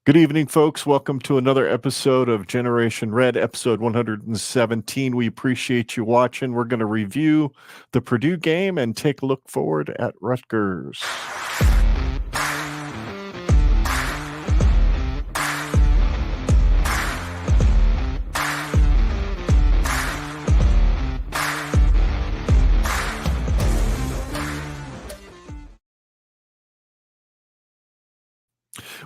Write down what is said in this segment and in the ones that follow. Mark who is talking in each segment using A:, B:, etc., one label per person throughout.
A: Good evening, folks. Welcome to another episode of Generation Red, episode 117. We appreciate you watching. We're going to review the Purdue game and take a look forward at Rutgers.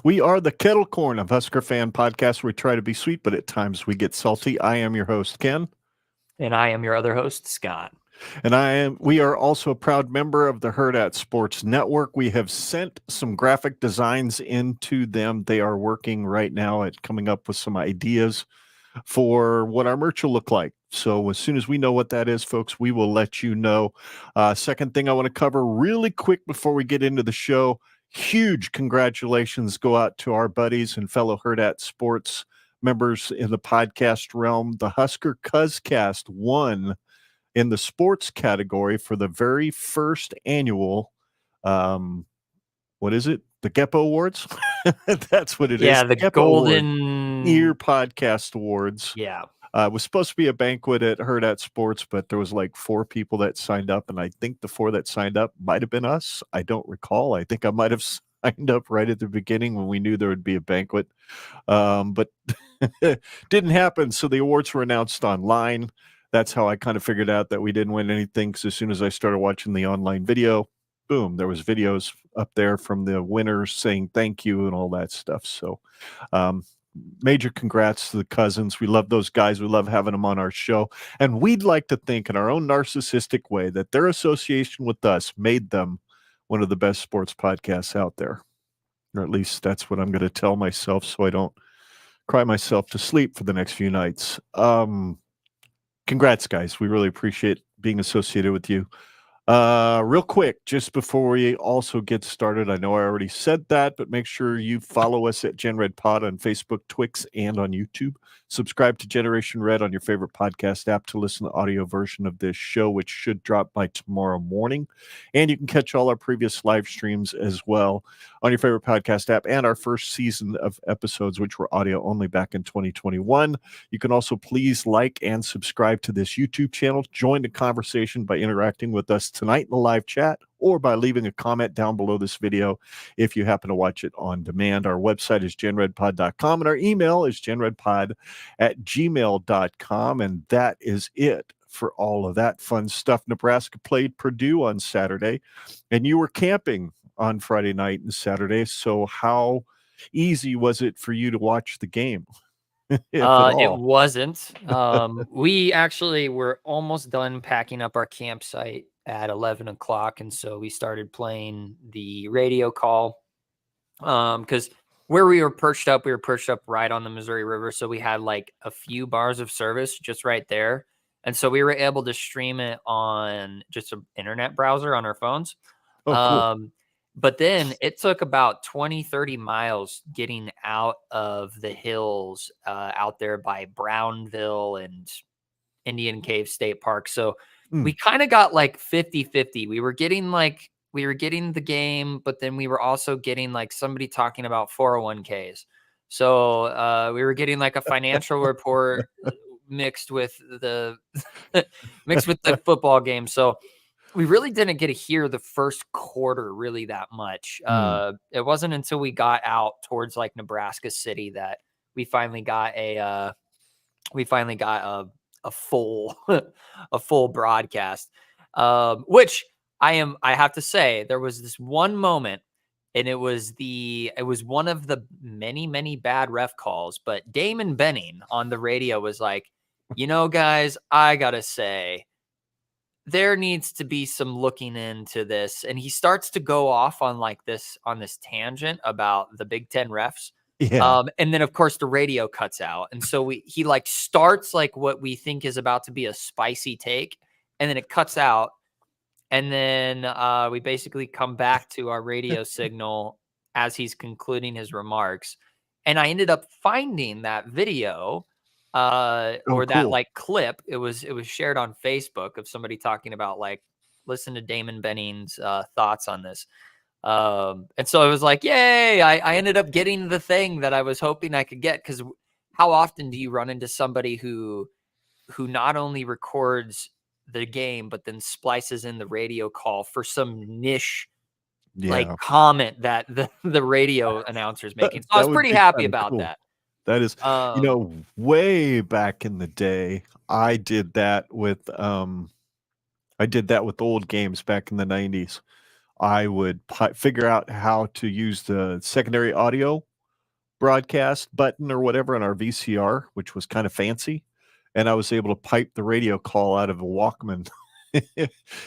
A: We are the Kettle Corn of Husker Fan Podcast. We try to be sweet, but at times we get salty. I am your host, Ken.
B: And I am your other host, Scott.
A: And we are also a proud member of the Herd at Sports Network. We have sent some graphic designs into them. They are working right now at coming up with some ideas for what our merch will look like. So as soon as we know what that is, folks, we will let you know. Second thing I want to cover really quick before we get into the show. Huge congratulations go out to our buddies and fellow Herd at Sports members in the podcast realm. The Husker Cuzcast won in the sports category for the very first annual, what is it? The Geppo Awards? That's what it is.
B: Yeah, the
A: Geppo
B: Golden
A: Ear Podcast Awards.
B: Yeah.
A: It was supposed to be a banquet at Herd at Sports, but there was like 4 people that signed up, and I think the 4 that signed up might have been us. I don't recall. I think I might have signed up right at the beginning when we knew there would be a banquet, but didn't happen. So the awards were announced online. That's how I kind of figured out that we didn't win anything. Because as soon as I started watching the online video, boom, there was videos up there from the winners saying thank you and all that stuff. So major congrats to the Cousins. We love those guys. We love having them on our show. And we'd like to think in our own narcissistic way that their association with us made them one of the best sports podcasts out there. Or at least that's what I'm going to tell myself so I don't cry myself to sleep for the next few nights. Congrats, guys. We really appreciate being associated with you. Real quick, just before we also get started, I know I already said that, but make sure you follow us at Gen Red Pod on Facebook, Twix, and on YouTube. Subscribe to Generation Red on your favorite podcast app to listen to the audio version of this show, which should drop by tomorrow morning. And you can catch all our previous live streams as well on your favorite podcast app and our first season of episodes, which were audio only back in 2021. You can also please like and subscribe to this YouTube channel. Join the conversation by interacting with us tonight in the live chat or by leaving a comment down below this video if you happen to watch it on demand. Our website is genredpod.com and our email is genredpod@gmail.com. And that is it for all of that fun stuff. Nebraska played Purdue on Saturday, and you were camping on Friday night and Saturday. So how easy was it for you to watch the game?
B: It wasn't. We actually were almost done packing up our campsite at 11 o'clock. And so we started playing the radio call because where we were perched up right on the Missouri River. So we had like a few bars of service just right there. And so we were able to stream it on just an internet browser on our phones.
A: Oh, cool.
B: But then it took about 20, 30 miles getting out of the hills out there by Brownville and Indian Cave State Park. So we kind of got like 50-50. We were getting the game, but then we were also getting like somebody talking about 401ks. So we were getting like a financial report mixed with the football game. So we really didn't get to hear the first quarter really that much. It wasn't until we got out towards like Nebraska City that we finally got a full broadcast. Which I have to say, there was this one moment, and it was one of the many bad ref calls, but Damon Benning on the radio was like, guys, I gotta say, there needs to be some looking into this. And he starts to go off on this tangent about the Big Ten refs.
A: Yeah.
B: And then of course the radio cuts out. And so he like starts like what we think is about to be a spicy take, and then it cuts out. And then we basically come back to our radio signal as he's concluding his remarks. And I ended up finding that video that like clip. It was shared on Facebook of somebody talking about like, listen to Damon Benning's thoughts on this. And so I was like, yay, I ended up getting the thing that I was hoping I could get. Because how often do you run into somebody who not only records the game, but then splices in the radio call for some niche like
A: Yeah.
B: comment that the radio announcer's making. So I
A: That
B: was
A: would
B: pretty
A: be
B: happy
A: kind of
B: about
A: cool.
B: that.
A: That is, way back in the day, I did that with old games back in the 90s. I would figure out how to use the secondary audio broadcast button or whatever on our VCR, which was kind of fancy. And I was able to pipe the radio call out of a Walkman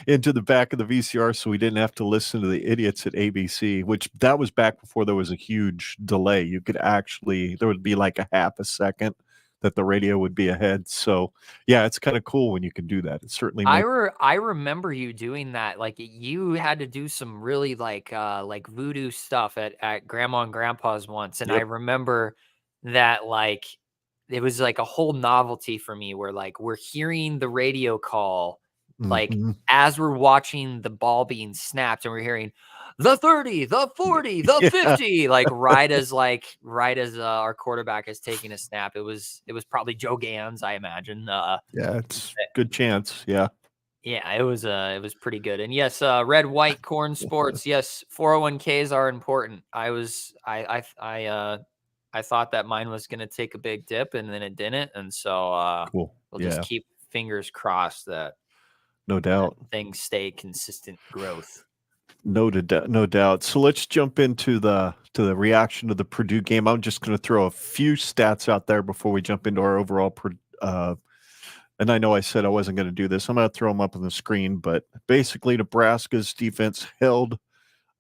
A: into the back of the VCR so we didn't have to listen to the idiots at ABC, which that was back before there was a huge delay. You could actually, there would be like a half a second that the radio would be ahead. So yeah, it's kind of cool when you can do that. It certainly makes.
B: I remember you doing that. Like you had to do some really like voodoo stuff at grandma and grandpa's once. And I
A: Yep.
B: remember that like it was like a whole novelty for me where like we're hearing the radio call like
A: Mhm.
B: as we're watching the ball being snapped and we're hearing the 30, the 40, the
A: Yeah.
B: 50, like right as our quarterback is taking a snap. It was probably Joe Gans, I imagine.
A: Yeah, it's good chance. Yeah.
B: Yeah, it was pretty good. And yes, red, white, corn sports. Yes, 401ks are important. I thought that mine was going to take a big dip and then it didn't. And so
A: Cool.
B: we'll
A: Yeah.
B: just keep fingers crossed that
A: No doubt.
B: things stay consistent growth.
A: No doubt. So let's jump into the reaction to the Purdue game. I'm just going to throw a few stats out there before we jump into our overall. And I know I said I wasn't going to do this. I'm going to throw them up on the screen, but basically, Nebraska's defense held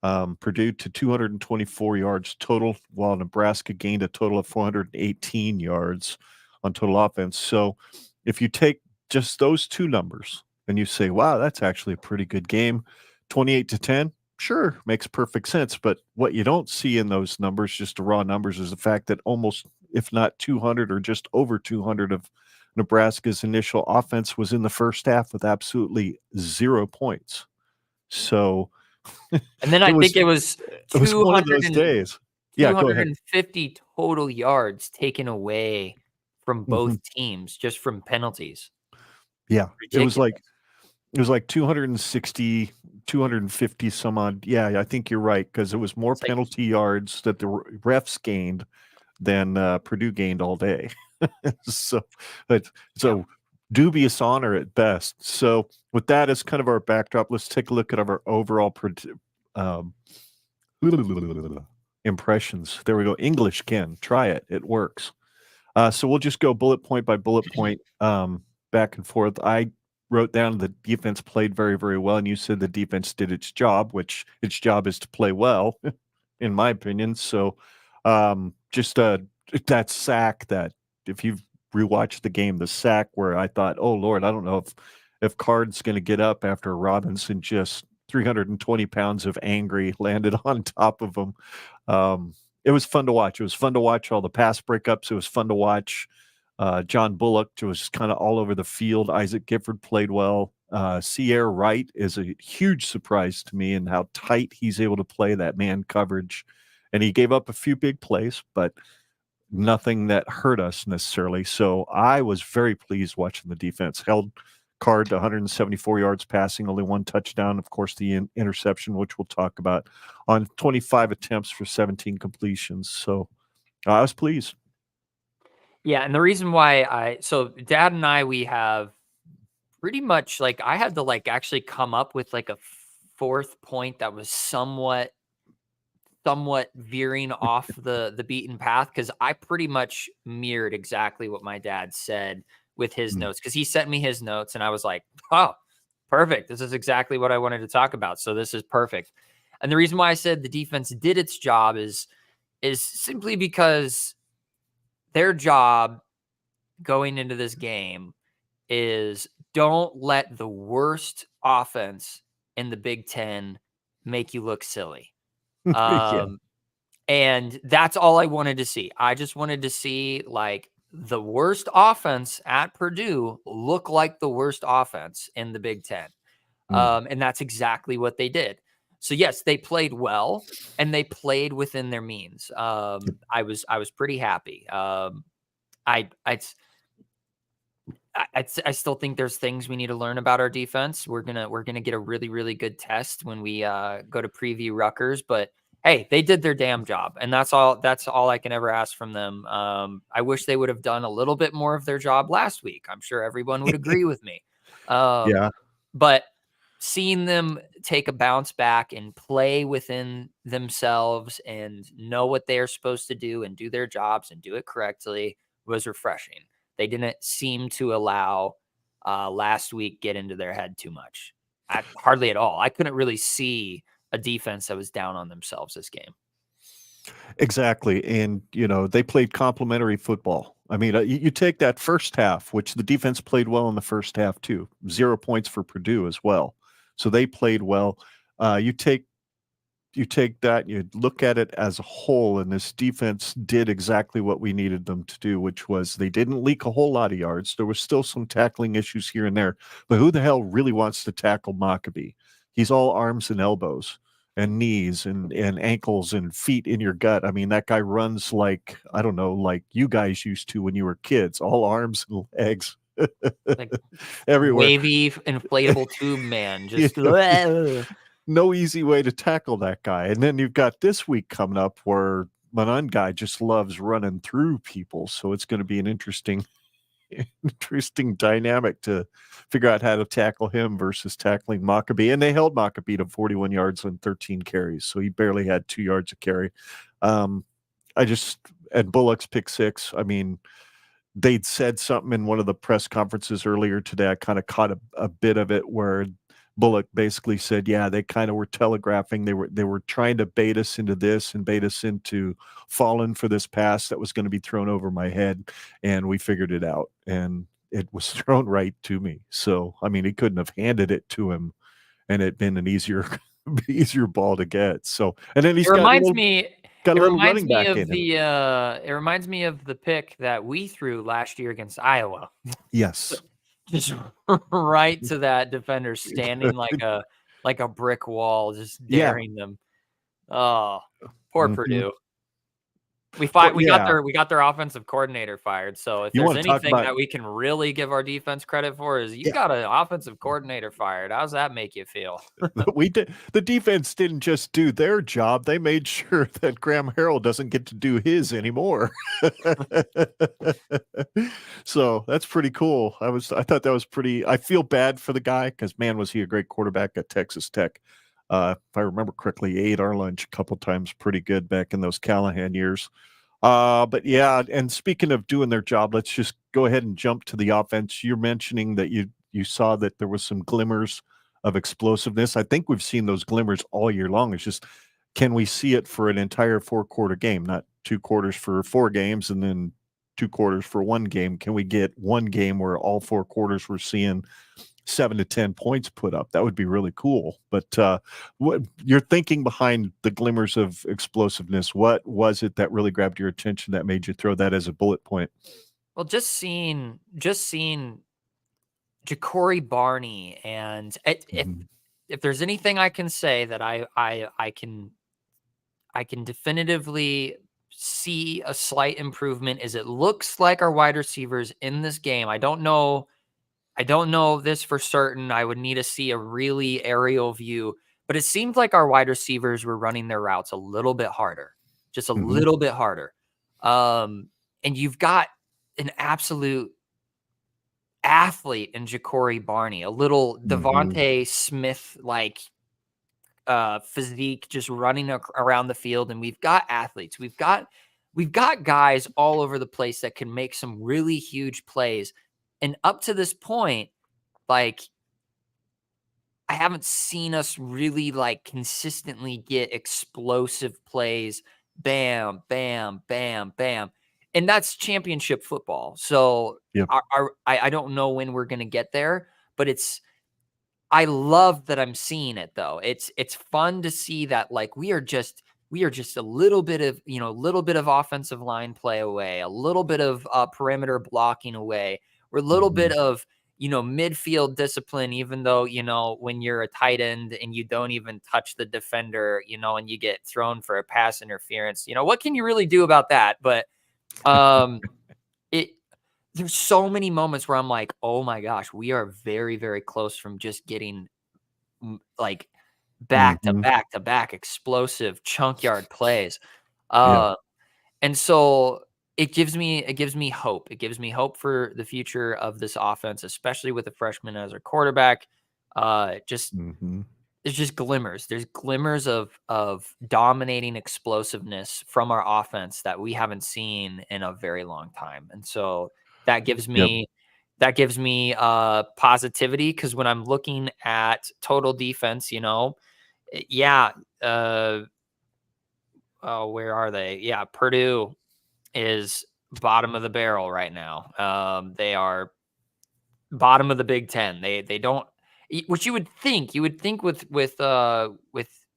A: Purdue to 224 yards total, while Nebraska gained a total of 418 yards on total offense. So if you take just those two numbers and you say, wow, that's actually a pretty good game, 28-10, sure, makes perfect sense. But what you don't see in those numbers, just the raw numbers, is the fact that almost, if not 200 or just over 200 of Nebraska's initial offense was in the first half with absolutely 0 points. So
B: and then I think it was
A: one of those days. Yeah, go ahead.
B: 250 total yards taken away from both teams just from penalties.
A: Yeah,
B: Ridiculous.
A: it was like 260, 250 some odd. Yeah, I think you're right, because it was more penalty yards that the refs gained than Purdue gained all day. So it's a dubious honor at best. So with that as kind of our backdrop, let's take a look at our overall impressions. There we go. English, Ken. Try it. It works. So we'll just go bullet point by bullet point back and forth. I wrote down the defense played very, very well, and you said the defense did its job, which its job is to play well, in my opinion. So just that sack that, if you've rewatched the game, the sack where I thought, oh Lord, I don't know if Card's going to get up after Robinson just 320 pounds of angry landed on top of him. It was fun to watch. It was fun to watch all the pass breakups. It was fun to watch John Bullock, who was kind of all over the field. Isaac Gifford played well. Sierra Wright is a huge surprise to me in how tight he's able to play that man coverage. And he gave up a few big plays, but nothing that hurt us necessarily. So I was very pleased watching the defense. Held Card to 174 yards passing, only one touchdown. Of course, the interception, which we'll talk about, on 25 attempts for 17 completions. So I was pleased.
B: Yeah, and the reason why so Dad and I, we have pretty much like I had to like actually come up with like a fourth point that was somewhat veering off the beaten path, because I pretty much mirrored exactly what my dad said with his notes, because he sent me his notes and I was like, oh, perfect. This is exactly what I wanted to talk about. So this is perfect. And the reason why I said the defense did its job is simply because their job going into this game is don't let the worst offense in the Big Ten make you look silly.
A: Yeah.
B: And that's all I wanted to see. I just wanted to see like the worst offense at Purdue look like the worst offense in the Big Ten. And that's exactly what they did. So yes, they played well and they played within their means. I was pretty happy. I still think there's things we need to learn about our defense. We're gonna get a really, really good test when we go to preview Rutgers. But hey, they did their damn job, and that's all I can ever ask from them. I wish they would have done a little bit more of their job last week. I'm sure everyone would agree with me.
A: Yeah.
B: But seeing them take a bounce back and play within themselves and know what they are supposed to do and do their jobs and do it correctly was refreshing. They didn't seem to allow last week get into their head too much. Hardly at all. I couldn't really see a defense that was down on themselves this game.
A: Exactly. And, they played complementary football. I mean, you take that first half, which the defense played well in the first half too. 0 points for Purdue as well. So they played well. You take that, you look at it as a whole, and this defense did exactly what we needed them to do, which was they didn't leak a whole lot of yards. There was still some tackling issues here and there, but who the hell really wants to tackle Maccabee? He's all arms and elbows and knees and ankles and feet in your gut. I mean, that guy runs like, I don't know, like you guys used to when you were kids, all arms and legs.
B: Like
A: everywhere.
B: Wavy inflatable tube man. Just
A: no easy way to tackle that guy. And then you've got this week coming up where Manon guy just loves running through people. So it's going to be an interesting dynamic to figure out how to tackle him versus tackling Maccabee. And they held Maccabee to 41 yards on 13 carries. So he barely had 2 yards a carry. And Bullock's pick six, I mean, they'd said something in one of the press conferences earlier today. I kind of caught a bit of it where Bullock basically said, yeah, they kind of were telegraphing. They were trying to bait us into this and bait us into falling for this pass that was going to be thrown over my head. And we figured it out. And it was thrown right to me. So, I mean, he couldn't have handed it to him and it'd been an easier ball to get. So, and then he's
B: It reminds me of the pick that we threw last year against Iowa.
A: Yes.
B: Just right to that defender standing like a brick wall, just daring them. Oh, poor Purdue. We got their offensive coordinator fired. So if there's anything that we can really give our defense credit for is you got an offensive coordinator fired. How does that make you feel?
A: The defense didn't just do their job. They made sure that Graham Harrell doesn't get to do his anymore. So that's pretty cool. I thought that was pretty, I feel bad for the guy because man, was he a great quarterback at Texas Tech. If I remember correctly, he ate our lunch a couple times pretty good back in those Callahan years. But yeah, and speaking of doing their job, let's just go ahead and jump to the offense. You're mentioning that you saw that there was some glimmers of explosiveness. I think we've seen those glimmers all year long. It's just, can we see it for an entire 4-quarter game, not 2 quarters for 4 games and then 2 quarters for 1 game? Can we get 1 game where all 4 quarters we're seeing 7 to 10 points put up? That would be really cool. But what you're thinking behind the glimmers of explosiveness, what was it that really grabbed your attention that made you throw that as a bullet point?
B: Well, just seeing Ja'Cory Barney, and if there's anything I can say that I can definitively see a slight improvement is it looks like our wide receivers in this game. I don't know this for certain. I would need to see a really aerial view, but it seemed like our wide receivers were running their routes a little bit harder, just a little bit harder. And you've got an absolute athlete in Ja'Cory Barney, a little Devontae Smith like physique, just running around the field. And we've got athletes. We've got guys all over the place that can make some really huge plays. And up to this point, like, I haven't seen us really like consistently get explosive plays. Bam, bam, bam, bam. And that's championship football. So I don't know when we're going to get there, but I love that I'm seeing it though. It's fun to see that like we are just a little bit of offensive line play away, a little bit of perimeter blocking away. We're a little bit of, midfield discipline, even though, when you're a tight end and you don't even touch the defender, and you get thrown for a pass interference, what can you really do about that? But there's so many moments where I'm like, oh my gosh, we are very, very close from just getting like back to
A: Mhm.
B: back to back explosive chunk yard plays.
A: Yeah.
B: And so it gives me hope. It gives me hope for the future of this offense, especially with a freshman as our quarterback. Just
A: Mhm.
B: There's just glimmers. There's glimmers of dominating explosiveness from our offense that we haven't seen in a very long time. And so that gives
A: Yep.
B: me positivity, because when I'm looking at total defense, yeah, oh, where are they? Yeah, Purdue is bottom of the barrel right now. They are bottom of the Big Ten. They don't, which you would think with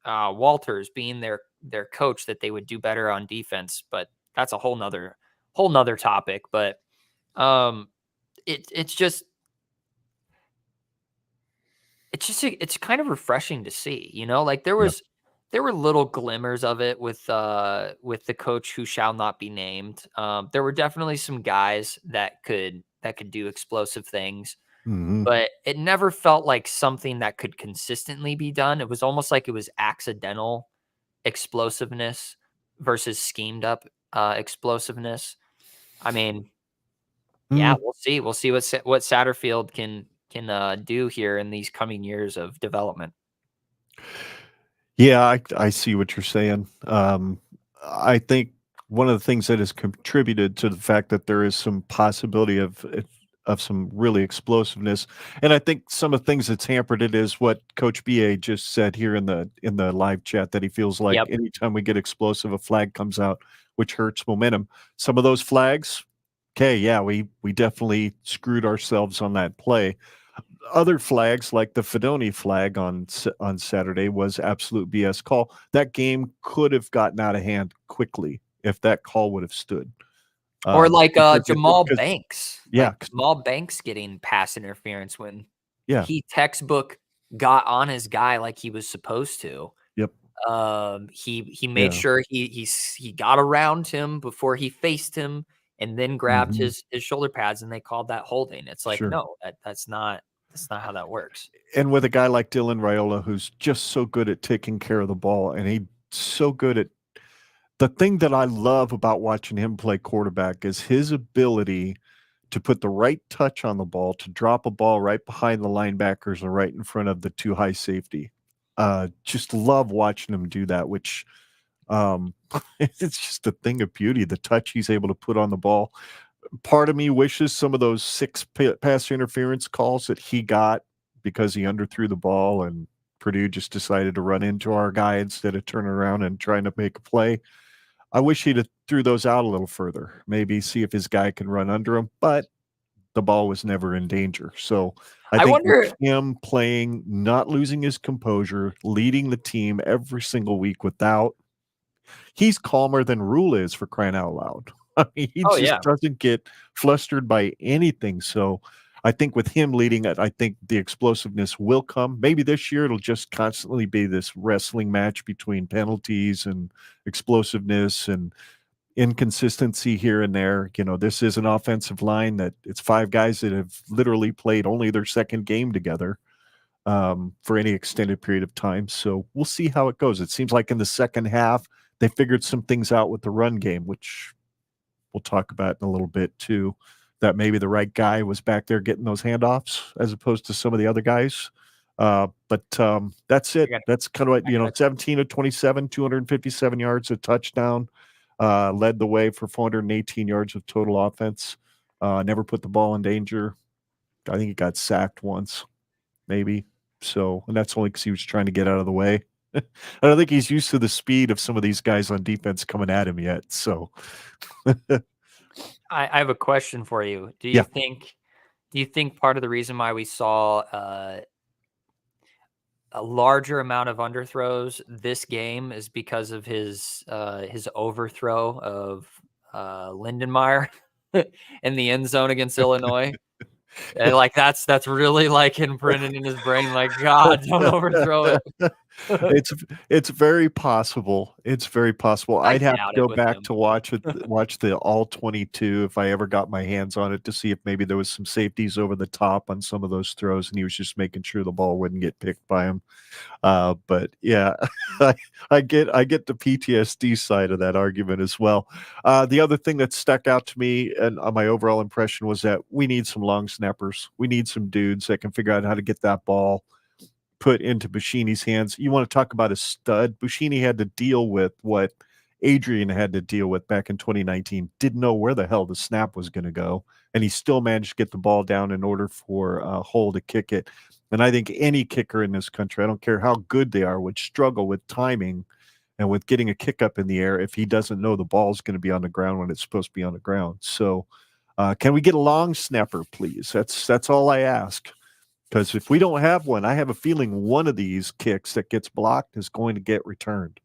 B: Walters being their coach, that they would do better on defense, but that's a whole nother topic. But um, it's kind of refreshing to see, like
A: Yeah.
B: there were little glimmers of it with the coach who shall not be named. There were definitely some guys that could do explosive things,
A: Mhm.
B: but it never felt like something that could consistently be done. It was almost like it was accidental explosiveness versus schemed up explosiveness. I mean, yeah,
A: Mm.
B: we'll see. We'll see what Satterfield can do here in these coming years of development.
A: Yeah, I see what you're saying. I think one of the things that has contributed to the fact that there is some possibility of some really explosiveness, and I think some of the things that's hampered it is what Coach BA just said here in the live chat, that he feels like
B: Yep.
A: anytime we get explosive, a flag comes out, which hurts momentum. Some of those flags, okay, yeah, we definitely screwed ourselves on that play. Other flags, like the Fedoni flag on Saturday, was absolute BS call. That game could have gotten out of hand quickly if that call would have stood.
B: Or like
A: Because it
B: Jamal
A: because
B: Banks,
A: yeah,
B: getting pass interference when
A: yeah,
B: he textbook got on his guy like he was supposed to.
A: yep,
B: He made
A: yeah,
B: sure he got around him before he faced him, and then grabbed
A: mhm,
B: his shoulder pads, and they called that holding. It's like,
A: sure.
B: no, that's not how that works.
A: And with a guy like Dylan Raiola, who's just so good at taking care of the ball, and he's so good at the thing that I love about watching him play quarterback is his ability to put the right touch on the ball, to drop a ball right behind the linebackers or right in front of the two high safety. Just love watching him do that, which it's just a thing of beauty, the touch he's able to put on the ball. Part of me wishes some of those pass interference calls that he got because he underthrew the ball and Purdue just decided to run into our guy instead of turning around and trying to make a play. I wish he'd have threw those out a little further, maybe see if his guy can run under him, but the ball was never in danger. So I
B: I
A: think with
B: wonder
A: him playing, not losing his composure, leading the team every single week without, he's calmer than Rule is, for crying out loud. I mean, he
B: Oh,
A: just
B: yeah.
A: doesn't get flustered by anything. So I think with him leading it, I think the explosiveness will come. Maybe this year it'll just constantly be this wrestling match between penalties and explosiveness and inconsistency here and there. This is an offensive line that it's five guys that have literally played only their second game together for any extended period of time. So we'll see how it goes. It seems like in the second half, they figured some things out with the run game, which we'll talk about in a little bit too. That maybe the right guy was back there getting those handoffs as opposed to some of the other guys. But that's
B: I
A: it.
B: got
A: That's kind of what,
B: I got
A: 17 of 27, 257 yards, a touchdown, led the way for 418 yards of total offense. Never put the ball in danger. I think he got sacked once, maybe. So, and that's only because he was trying to get out of the way. I don't think he's used to the speed of some of these guys on defense coming at him yet. So,
B: I have a question for you. Do you
A: yeah.
B: think part of the reason why we saw a larger amount of underthrows this game is because of his overthrow of Lindenmeyer in the end zone against Illinois? And like that's really like imprinted in his brain. Like, God, don't overthrow it.
A: It's very possible. It's very possible.
B: I
A: I'd have to
B: doubt it
A: go
B: with
A: back
B: him.
A: to watch the all 22 if I ever got my hands on it to see if maybe there was some safeties over the top on some of those throws, and he was just making sure the ball wouldn't get picked by him. But yeah, I get the PTSD side of that argument as well. The other thing that stuck out to me and on my overall impression was that we need some long snappers. We need some dudes that can figure out how to get that ball put into Bushini's hands. You want to talk about a stud? Bushini had to deal with what Adrian had to deal with back in 2019. Didn't know where the hell the snap was going to go, and he still managed to get the ball down in order for Hull to kick it. And I think any kicker in this country, I don't care how good they are, would struggle with timing and with getting a kick up in the air if he doesn't know the ball's going to be on the ground when it's supposed to be on the ground. So can we get a long snapper, please? That's all I ask. Because if we don't have one, I have a feeling one of these kicks that gets blocked is going to get returned.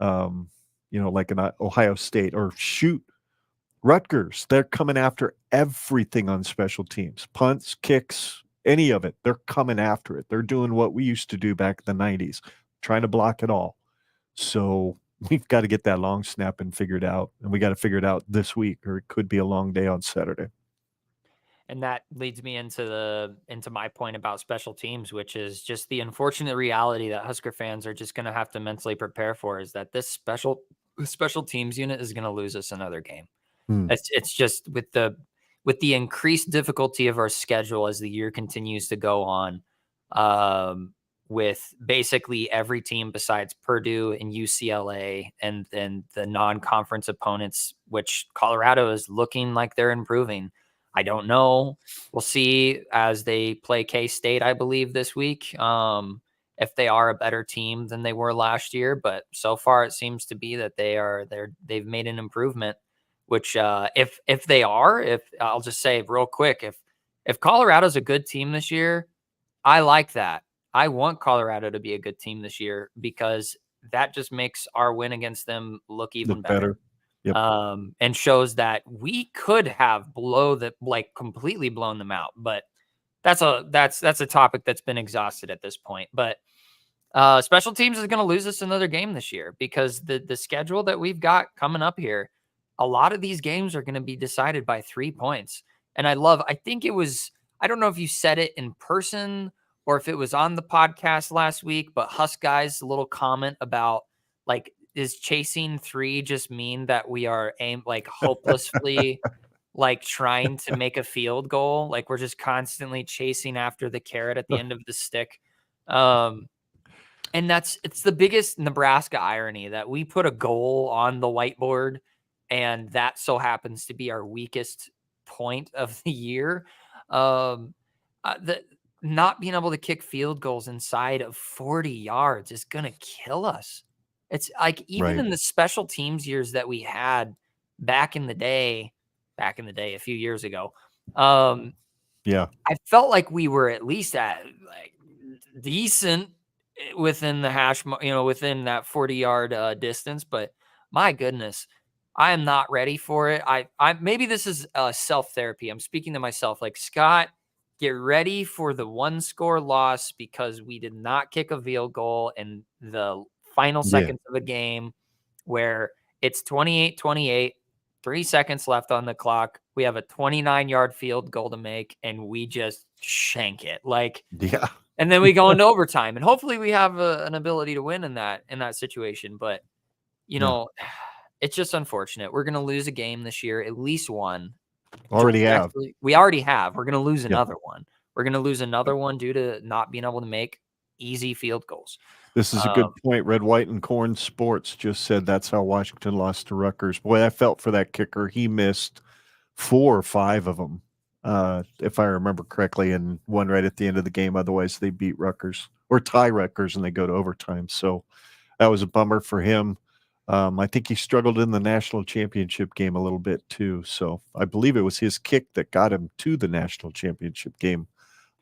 A: Like an Ohio State or shoot, Rutgers. They're coming after everything on special teams. Punts, kicks, any of it. They're coming after it. They're doing what we used to do back in the 90s, trying to block it all. So we've got to get that long snap and figured out. And we got to figure it out this week, or it could be a long day on Saturday.
B: And that leads me into my point about special teams, which is just the unfortunate reality that Husker fans are just going to have to mentally prepare for, is that this special teams unit is going to lose us another game. It's just with the increased difficulty of our schedule as the year continues to go on, with basically every team besides Purdue and UCLA and the non-conference opponents, which Colorado is looking like they're improving. I don't know. We'll see as they play K-State, I believe, this week, if they are a better team than they were last year. But so far, it seems to be that they've made an improvement. Which, if they are, I'll just say real quick, if Colorado's a good team this year, I like that. I want Colorado to be a good team this year because that just makes our win against them look even better.
A: Yep.
B: And shows that we could have completely blown them out, but that's a topic that's been exhausted at this point. But special teams is going to lose us another game this year because the schedule that we've got coming up here, a lot of these games are going to be decided by 3 points. And I don't know if you said it in person or if it was on the podcast last week, but Husk guys, a little comment about is chasing 3 just mean that we are hopelessly trying to make a field goal? Like we're just constantly chasing after the carrot at the end of the stick. And it's the biggest Nebraska irony that we put a goal on the whiteboard and that so happens to be our weakest point of the year. The not being able to kick field goals inside of 40 yards is going to kill us. It's like even in the special teams years that we had back in the day, a few years ago.
A: Yeah,
B: I felt like we were at least at decent within the hash, within that 40-yard distance. But my goodness, I am not ready for it. I maybe this is self-therapy. I'm speaking to myself like, Scott, get ready for the 1-score loss because we did not kick a field goal in the final seconds of a game where it's 28-28, 3 seconds left on the clock. We have a 29-yard field goal to make, and we just shank it. And then we go into overtime, and hopefully we have an ability to win in that situation. But, it's just unfortunate. We're going to lose a game this year, at least one.
A: We already have.
B: We're going to lose another one. We're going to lose another one due to not being able to make easy field goals.
A: This is a good point. Red, White, and Corn Sports just said that's how Washington lost to Rutgers. Boy, I felt for that kicker. He missed 4 or 5 of them, if I remember correctly, and one right at the end of the game. Otherwise, they beat Rutgers or tie Rutgers, and they go to overtime. So that was a bummer for him. I think he struggled in the national championship game a little bit too. So I believe it was his kick that got him to the national championship game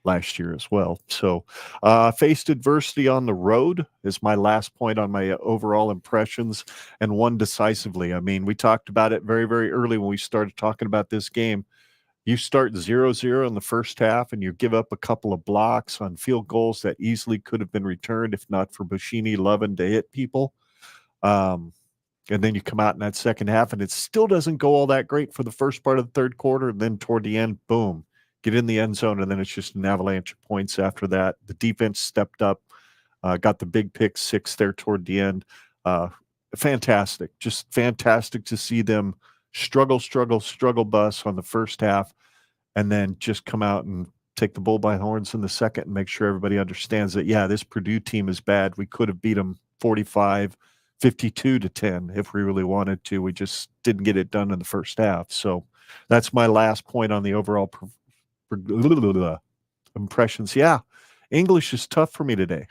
A: last year as well. So faced adversity on the road is my last point on my overall impressions, and won decisively. I mean, we talked about it very, very early when we started talking about this game. You start 0-0 in the first half and you give up a couple of blocks on field goals that easily could have been returned if not for Bushini loving to hit people. And then you come out in that second half and it still doesn't go all that great for the first part of the third quarter. And then toward the end, boom, get in the end zone. And then it's just an avalanche of points after that. The defense stepped up, got the big pick 6 there toward the end. Fantastic. Just fantastic to see them struggle bus on the first half and then just come out and take the bull by horns in the second and make sure everybody understands that, yeah, this Purdue team is bad. We could have beat them 45-52-10 if we really wanted to. We just didn't get it done in the first half. So that's my last point on the overall impressions. Yeah, English is tough for me today.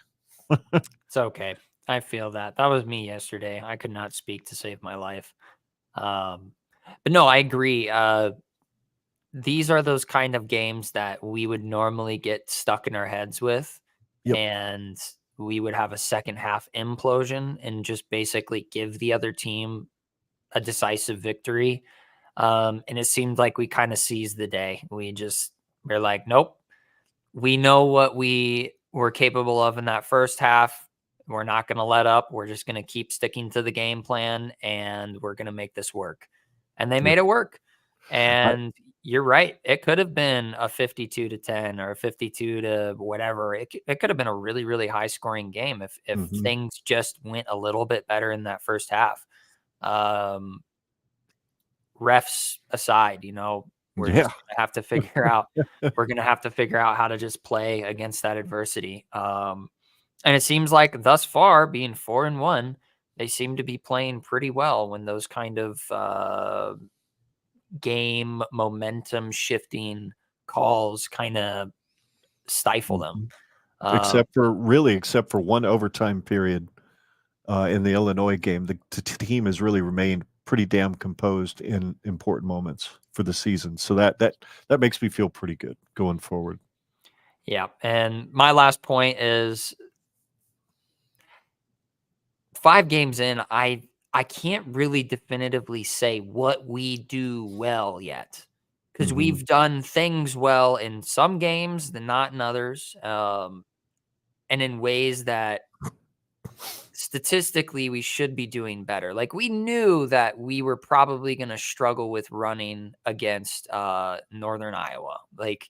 B: It's okay. I feel that. That was me yesterday. I could not speak to save my life. But no, I agree. These are those kind of games that we would normally get stuck in our heads with.
A: Yep.
B: And we would have a second half implosion and just basically give the other team a decisive victory. And it seemed like we kind of seized the day. We're like, nope, we know what we were capable of in that first half. We're not going to let up. We're just going to keep sticking to the game plan and we're going to make this work. And they made it work. And you're right. It could have been a 52-10 or a 52 to whatever. It could have been a really, really high scoring game if things just went a little bit better in that first half. Refs aside, we're just gonna have to figure out. We're gonna have to figure out how to just play against that adversity. And it seems like thus far, being 4-1, they seem to be playing pretty well when those kind of game momentum shifting calls kind of stifle them.
A: Except for one overtime period in the Illinois game. The team has really remained pretty damn composed in important moments for the season. So that makes me feel pretty good going forward.
B: Yeah. And my last point is 5 games in, I can't really definitively say what we do well yet because we've done things well in some games, not in others, and in ways that statistically we should be doing better. Like we knew that we were probably going to struggle with running against Northern Iowa. Like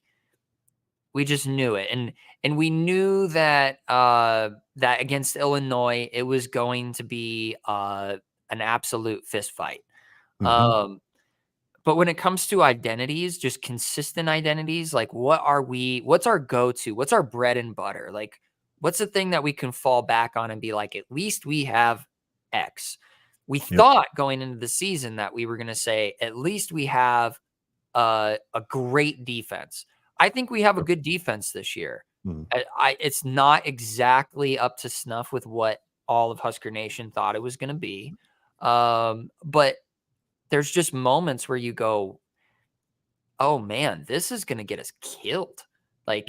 B: we just knew it. And we knew that that against Illinois, it was going to be an absolute fist fight. But when it comes to identities, just consistent identities, like what's our go-to? What's our bread and butter? Like what's the thing that we can fall back on and be like, at least we have X. We thought going into the season that we were going to say, at least we have a great defense. I think we have a good defense this year. It's not exactly up to snuff with what all of Husker Nation thought it was going to be. But there's just moments where you go, oh man, this is going to get us killed. Like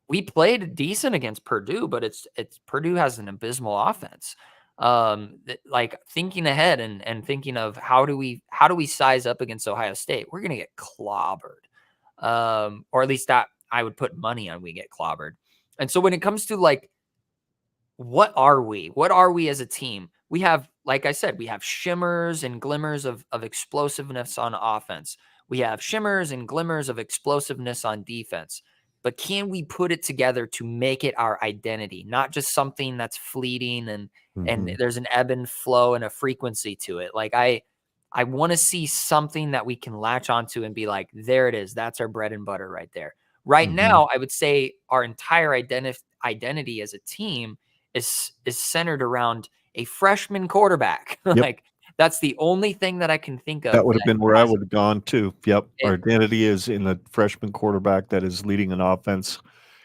B: we played decent against Purdue, but it's Purdue has an abysmal offense. Like thinking ahead and thinking of how do we size up against Ohio State? We're going to get clobbered. Or at least that I would put money on we get clobbered. And so when it comes to like, what are we as a team? We have, like I said, we have shimmers and glimmers of explosiveness on offense. We have shimmers and glimmers of explosiveness on defense. But can we put it together to make it our identity, not just something that's fleeting and there's an ebb and flow and a frequency to it? Like I want to see something that we can latch onto and be like, there it is. That's our bread and butter right there. Right now, I would say our entire identity as a team is centered around a freshman quarterback. Like that's the only thing that I can think of.
A: That would have been where I would have gone too. Our identity is in a freshman quarterback that is leading an offense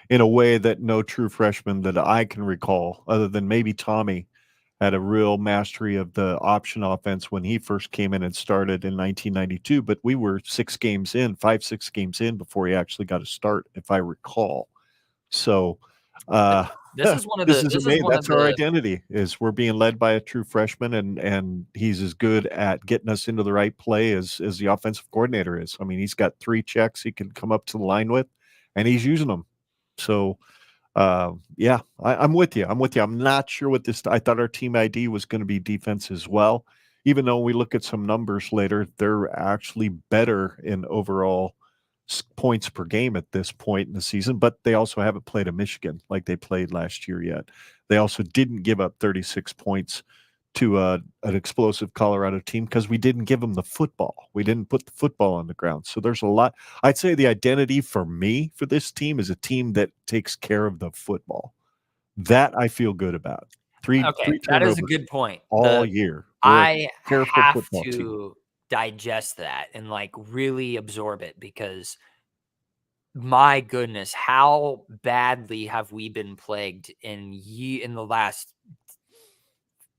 A: in a way that no true freshman that I can recall, other than maybe Tommy, had a real mastery of the option offense when he first came in and started in 1992. But we were 6 games in before he actually got a start, if I recall. So
B: This is one of
A: This
B: the.
A: is
B: This is
A: amazing.
B: one of
A: That's our
B: the.
A: identity, is we're being led by a true freshman, and he's as good at getting us into the right play as the offensive coordinator is. I mean, he's got 3 checks he can come up to the line with, and he's using them. So, yeah, I'm with you. I'm with you. I'm not sure what this. I thought our team ID was going to be defense as well. Even though we look at some numbers later, they're actually better in overall points per game at this point in the season, but they also haven't played a Michigan like they played last year yet. They also didn't give up 36 points to an explosive Colorado team because we didn't give them the football. We didn't put the football on the ground. So there's a lot. I'd say the identity for me for this team is a team that takes care of the football. That I feel good about. Three
B: Okay, that is a
A: turnovers
B: good point.
A: all year. We're a
B: I
A: careful
B: have
A: football team.
B: to digest that and like really absorb it because my goodness, how badly have we been plagued in the last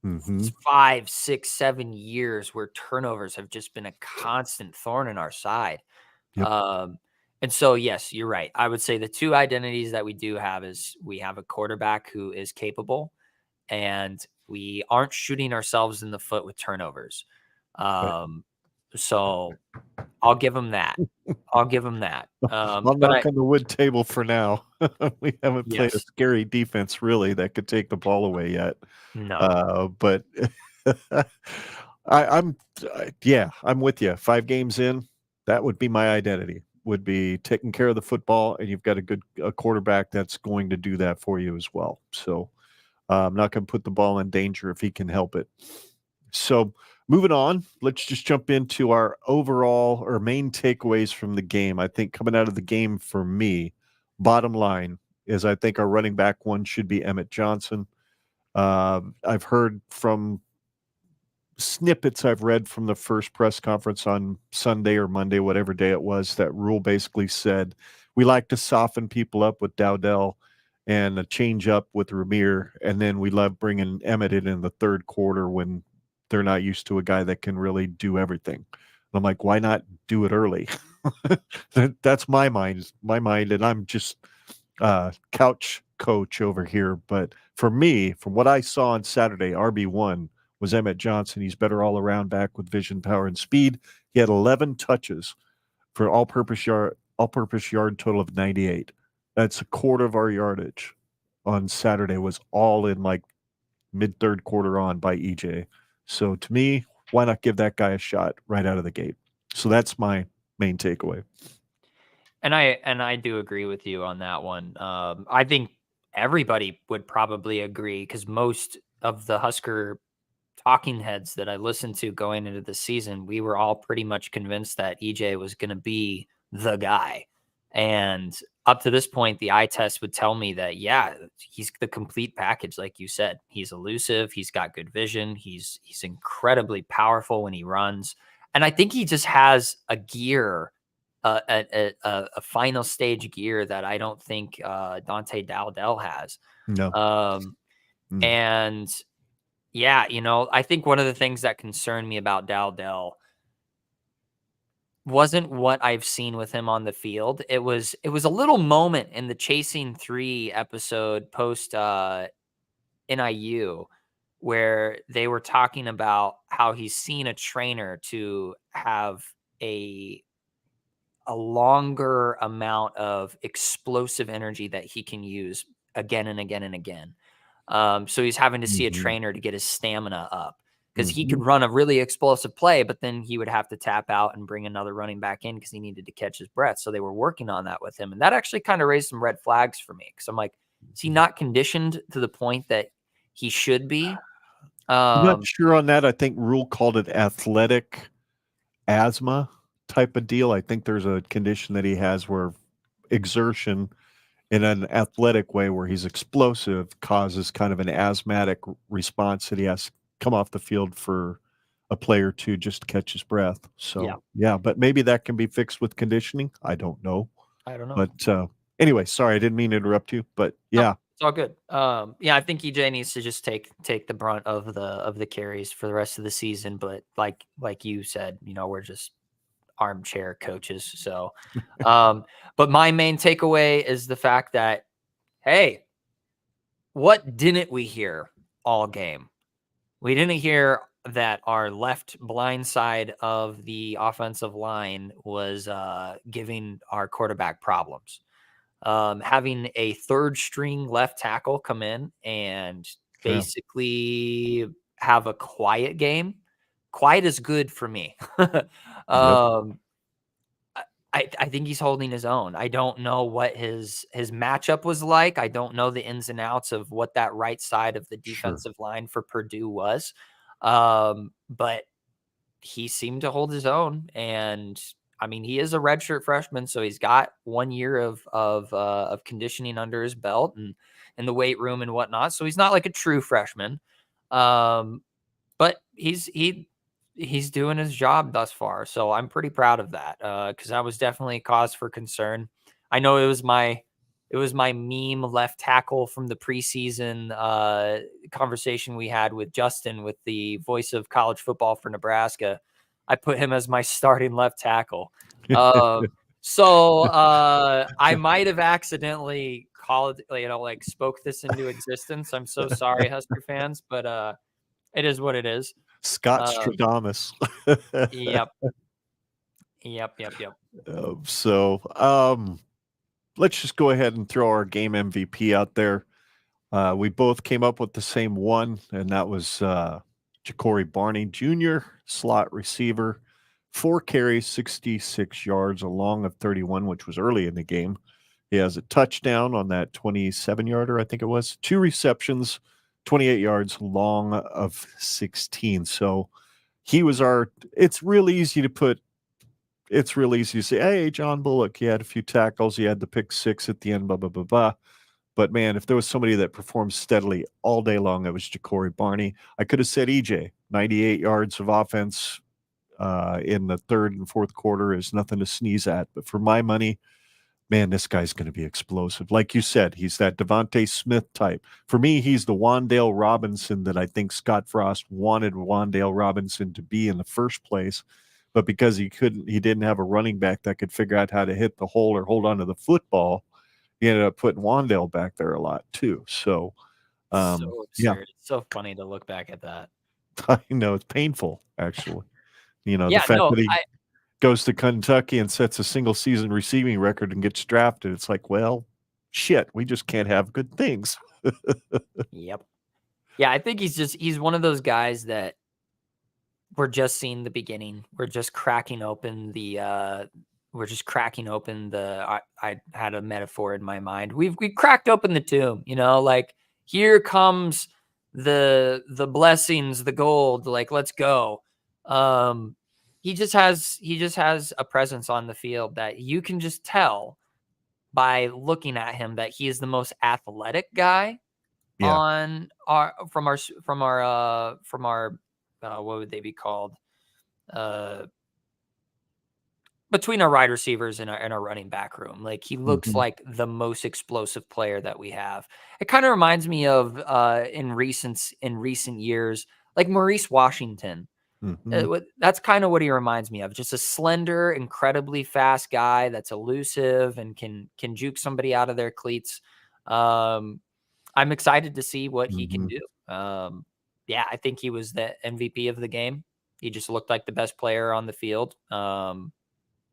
A: Mhm.
B: 5, 6, 7 years where turnovers have just been a constant thorn in our side.
A: Yep.
B: And so, yes, you're right. I would say the 2 identities that we do have is we have a quarterback who is capable, and we aren't shooting ourselves in the foot with turnovers.
A: Right.
B: So I'll give him that. I'll give him that.
A: I'll
B: But
A: knock on the wood table for now. We haven't played a
B: yes,
A: scary defense really that could take the ball away yet.
B: no.
A: But I'm yeah, I'm with you. 5 games in, that would be my identity. Would be taking care of the football, and you've got a quarterback that's going to do that for you as well. So I'm not going to put the ball in danger if he can help it. So moving on, let's just jump into our overall or main takeaways from the game. I think coming out of the game for me, bottom line is I think our running back one should be Emmett Johnson. I've heard from snippets I've read from the first press conference on Sunday or Monday, whatever day it was, that Rule basically said we like to soften people up with Dowdell and a change up with Ramir, and then we love bringing Emmett in the third quarter when they're not used to a guy that can really do everything. And I'm like, why not do it early? That's my mind, and I'm just couch coach over here. But for me, from what I saw on Saturday, RB1 was Emmett Johnson. He's better all around back with vision, power, and speed. He had 11 touches for all-purpose yard total of 98. That's a quarter of our yardage on Saturday was all in like mid third quarter on by EJ. So to me, why not give that guy a shot right out of the gate? So that's my main takeaway.
B: And I do agree with you on that one. I think everybody would probably agree because most of the Husker talking heads that I listened to going into the season, we were all pretty much convinced that EJ was going to be the guy. And up to this point, the eye test would tell me that, yeah, he's the complete package. Like you said, he's elusive. He's got good vision. He's incredibly powerful when he runs. And I think he just has a gear, a final stage gear that I don't think Dante Dowdell has.
A: No.
B: And yeah, I think one of the things that concerned me about Dowdell wasn't what I've seen with him on the field. It was a little moment in the Chasing 3 episode post NIU where they were talking about how he's seen a trainer to have a longer amount of explosive energy that he can use again and again and again. So he's having to see a trainer to get his stamina up because he could run a really explosive play, but then he would have to tap out and bring another running back in because he needed to catch his breath. So they were working on that with him. And that actually kind of raised some red flags for me because I'm like, is he not conditioned to the point that he should be?
A: I'm not sure on that. I think Rule called it athletic asthma type of deal. I think there's a condition that he has where exertion in an athletic way where he's explosive causes kind of an asthmatic response that he has to come off the field for a play or two just to catch his breath. So, yeah, but maybe that can be fixed with conditioning. I don't know. But anyway, sorry, I didn't mean to interrupt you, but yeah.
B: No, it's all good. Yeah, I think EJ needs to just take the brunt of the carries for the rest of the season. But like you said, we're just armchair coaches. So, but my main takeaway is the fact that, hey, what didn't we hear all game? We didn't hear that our left blind side of the offensive line was giving our quarterback problems. Having a third string left tackle come in and
A: Yeah.
B: basically have a quiet game. Quiet is good for me.
A: Yep.
B: I think he's holding his own. I don't know what his matchup was like. I don't know the ins and outs of what that right side of the
A: Sure.
B: defensive line for Purdue was. But he seemed to hold his own. And I mean, he is a redshirt freshman, so he's got 1 year of conditioning under his belt and in the weight room and whatnot. So he's not like a true freshman. But he's doing his job thus far. So I'm pretty proud of that. Cause that was definitely a cause for concern. I know it was my meme left tackle from the preseason conversation we had with Justin, with the voice of college football for Nebraska. I put him as my starting left tackle. So I might have accidentally called, like spoke this into existence. I'm so sorry, Husker fans, but it is what it is.
A: Scott Stradamus.
B: Yep.
A: Let's just go ahead and throw our game MVP out there. We both came up with the same one, and that was Ja'Cory Barney Jr., slot receiver, 4 carries, 66 yards, a long of 31, which was early in the game. He has a touchdown on that 27-yarder, I think it was. 2 receptions, 28 yards, long of 16. So he was it's really easy to say, hey, John Bullock, he had a few tackles, he had the pick 6 at the end, blah, blah, blah, blah. But man, if there was somebody that performed steadily all day long, it was Ja'Cory Barney. I could have said EJ, 98 yards of offense in the third and fourth quarter is nothing to sneeze at. But for my money, man, this guy's going to be explosive. Like you said, he's that Devontae Smith type. For me, he's the Wan'Dale Robinson that I think Scott Frost wanted Wan'Dale Robinson to be in the first place. But because he didn't have a running back that could figure out how to hit the hole or hold on to the football, he ended up putting Wan'Dale back there a lot too. So,
B: So absurd.
A: yeah,
B: It's so funny to look back at that.
A: I know it's painful actually. The
B: Yeah,
A: fact
B: no,
A: that he goes to Kentucky and sets a single season receiving record and gets drafted. It's like, well, shit, we just can't have good things.
B: Yep. Yeah, I think he's one of those guys that we're just seeing the beginning. We're just cracking open I had a metaphor in my mind. We cracked open the tomb, like here comes the blessings, the gold, like let's go. He just has a presence on the field that you can just tell by looking at him that he is the most athletic guy
A: Yeah.
B: on from our what would they be called? Between our wide receivers and our running back room. Like he looks
A: Mhm.
B: like the most explosive player that we have. It kind of reminds me of in recent years, like Maurice Washington.
A: Mhm.
B: That's kind of what he reminds me of. Just a slender, incredibly fast guy that's elusive and can juke somebody out of their cleats. I'm excited to see what he can
A: Mhm.
B: do. Yeah, I think he was the MVP of the game. He just looked like the best player on the field.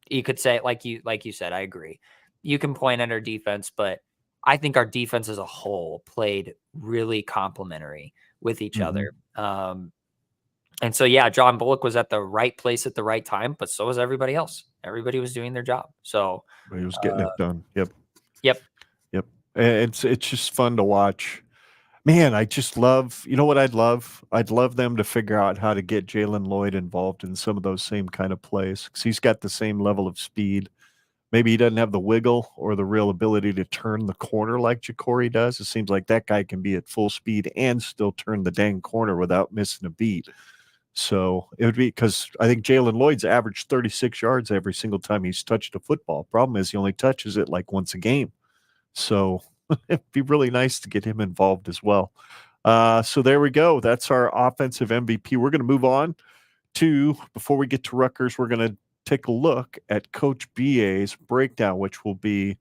B: You could say, like you said, I agree. You can point at our defense, but I think our defense as a whole played really complementary with each
A: Mhm.
B: other. And so, yeah, John Bullock was at the right place at the right time, but so was everybody else. Everybody was doing their job. So,
A: He was getting it done. Yep.
B: yep.
A: Yep. It's just fun to watch. Man, I just love, you know what I'd love? I'd love them to figure out how to get Jalen Lloyd involved in some of those same kind of plays because he's got the same level of speed. Maybe he doesn't have the wiggle or the real ability to turn the corner like Ja'Cory does. It seems like that guy can be at full speed and still turn the dang corner without missing a beat. So it would be because I think Jalen Lloyd's averaged 36 yards every single time he's touched a football. Problem is he only touches it like once a game. So it'd be really nice to get him involved as well. So there we go. That's our offensive MVP. We're going to move on to, before we get to Rutgers, we're going to take a look at Coach BA's breakdown, which will be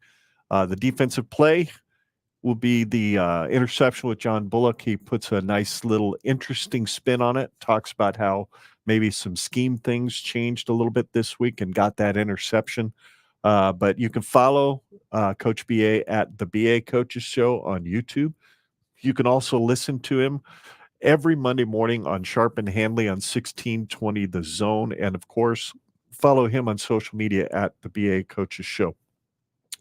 A: the defensive play, will be the interception with John Bullock. He puts a nice little interesting spin on it, talks about how maybe some scheme things changed a little bit this week and got that interception. But you can follow Coach BA at the BA Coaches Show on YouTube. You can also listen to him every Monday morning on Sharp and Handley on 1620 The Zone. And of course, follow him on social media at the BA Coaches Show.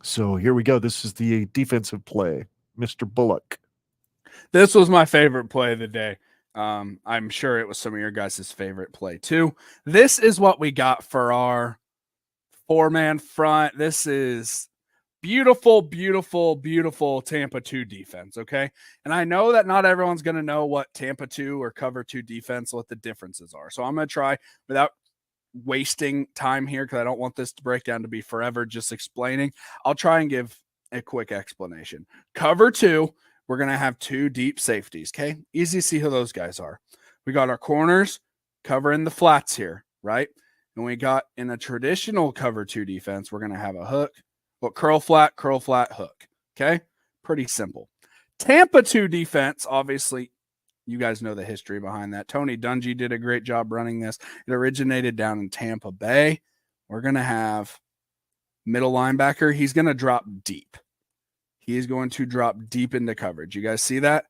A: So here we go. This is the defensive play. Mr. Bullock.
C: This was my favorite play of the day. I'm sure it was some of your guys' favorite play too. This is what we got for our 4-man front. This is beautiful, beautiful, beautiful Tampa 2 defense, okay? And I know that not everyone's going to know what Tampa 2 or cover 2 defense, what the differences are. So I'm going to try, without wasting time here, because I don't want this to break down to be forever just explaining, I'll try and give a quick explanation. Cover 2, we're going to have 2 deep safeties, okay? Easy to see who those guys are. We got our corners covering the flats here, right? And we got, in a traditional cover 2 defense, we're going to have a hook, curl flat, hook, okay? Pretty simple. Tampa 2 defense, obviously, you guys know the history behind that. Tony Dungy did a great job running this. It originated down in Tampa Bay. We're going to have middle linebacker. He's going to drop deep. He is going to drop deep into coverage. You guys see that?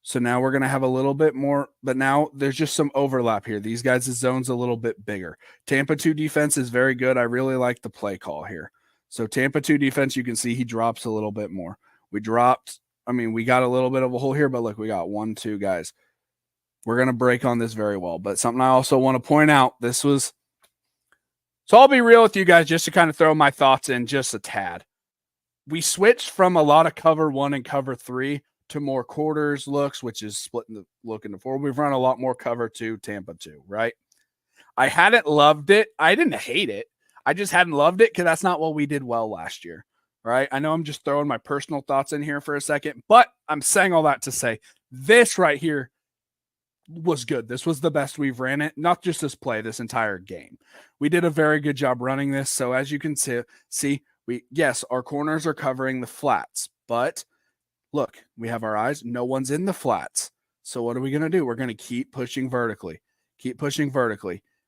C: So now we're going to have a little bit more, but now there's just some overlap here. These guys' zone's a little bit bigger. Tampa 2 defense is very good. I really like the play call here. So Tampa 2 defense, you can see he drops a little bit more. We got a little bit of a hole here, but look, we got 1, 2 guys. We're going to break on this very well. But something I also want to point out, so I'll be real with you guys just to kind of throw my thoughts in just a tad. We switched from a lot of cover 1 and cover 3 to more quarters looks, which is splitting the look into 4. We've run a lot more cover 2, Tampa 2, right? I hadn't loved it. I didn't hate it. I just hadn't loved it because that's not what we did well last year, right? I know I'm just throwing my personal thoughts in here for a second, but I'm saying all that to say this right here was good. This was the best we've ran it, not just this play, this entire game. We did a very good job running this. So as you can see, yes, our corners are covering the flats, but look, we have our eyes. No one's in the flats. So what are we going to do? We're going to keep pushing vertically.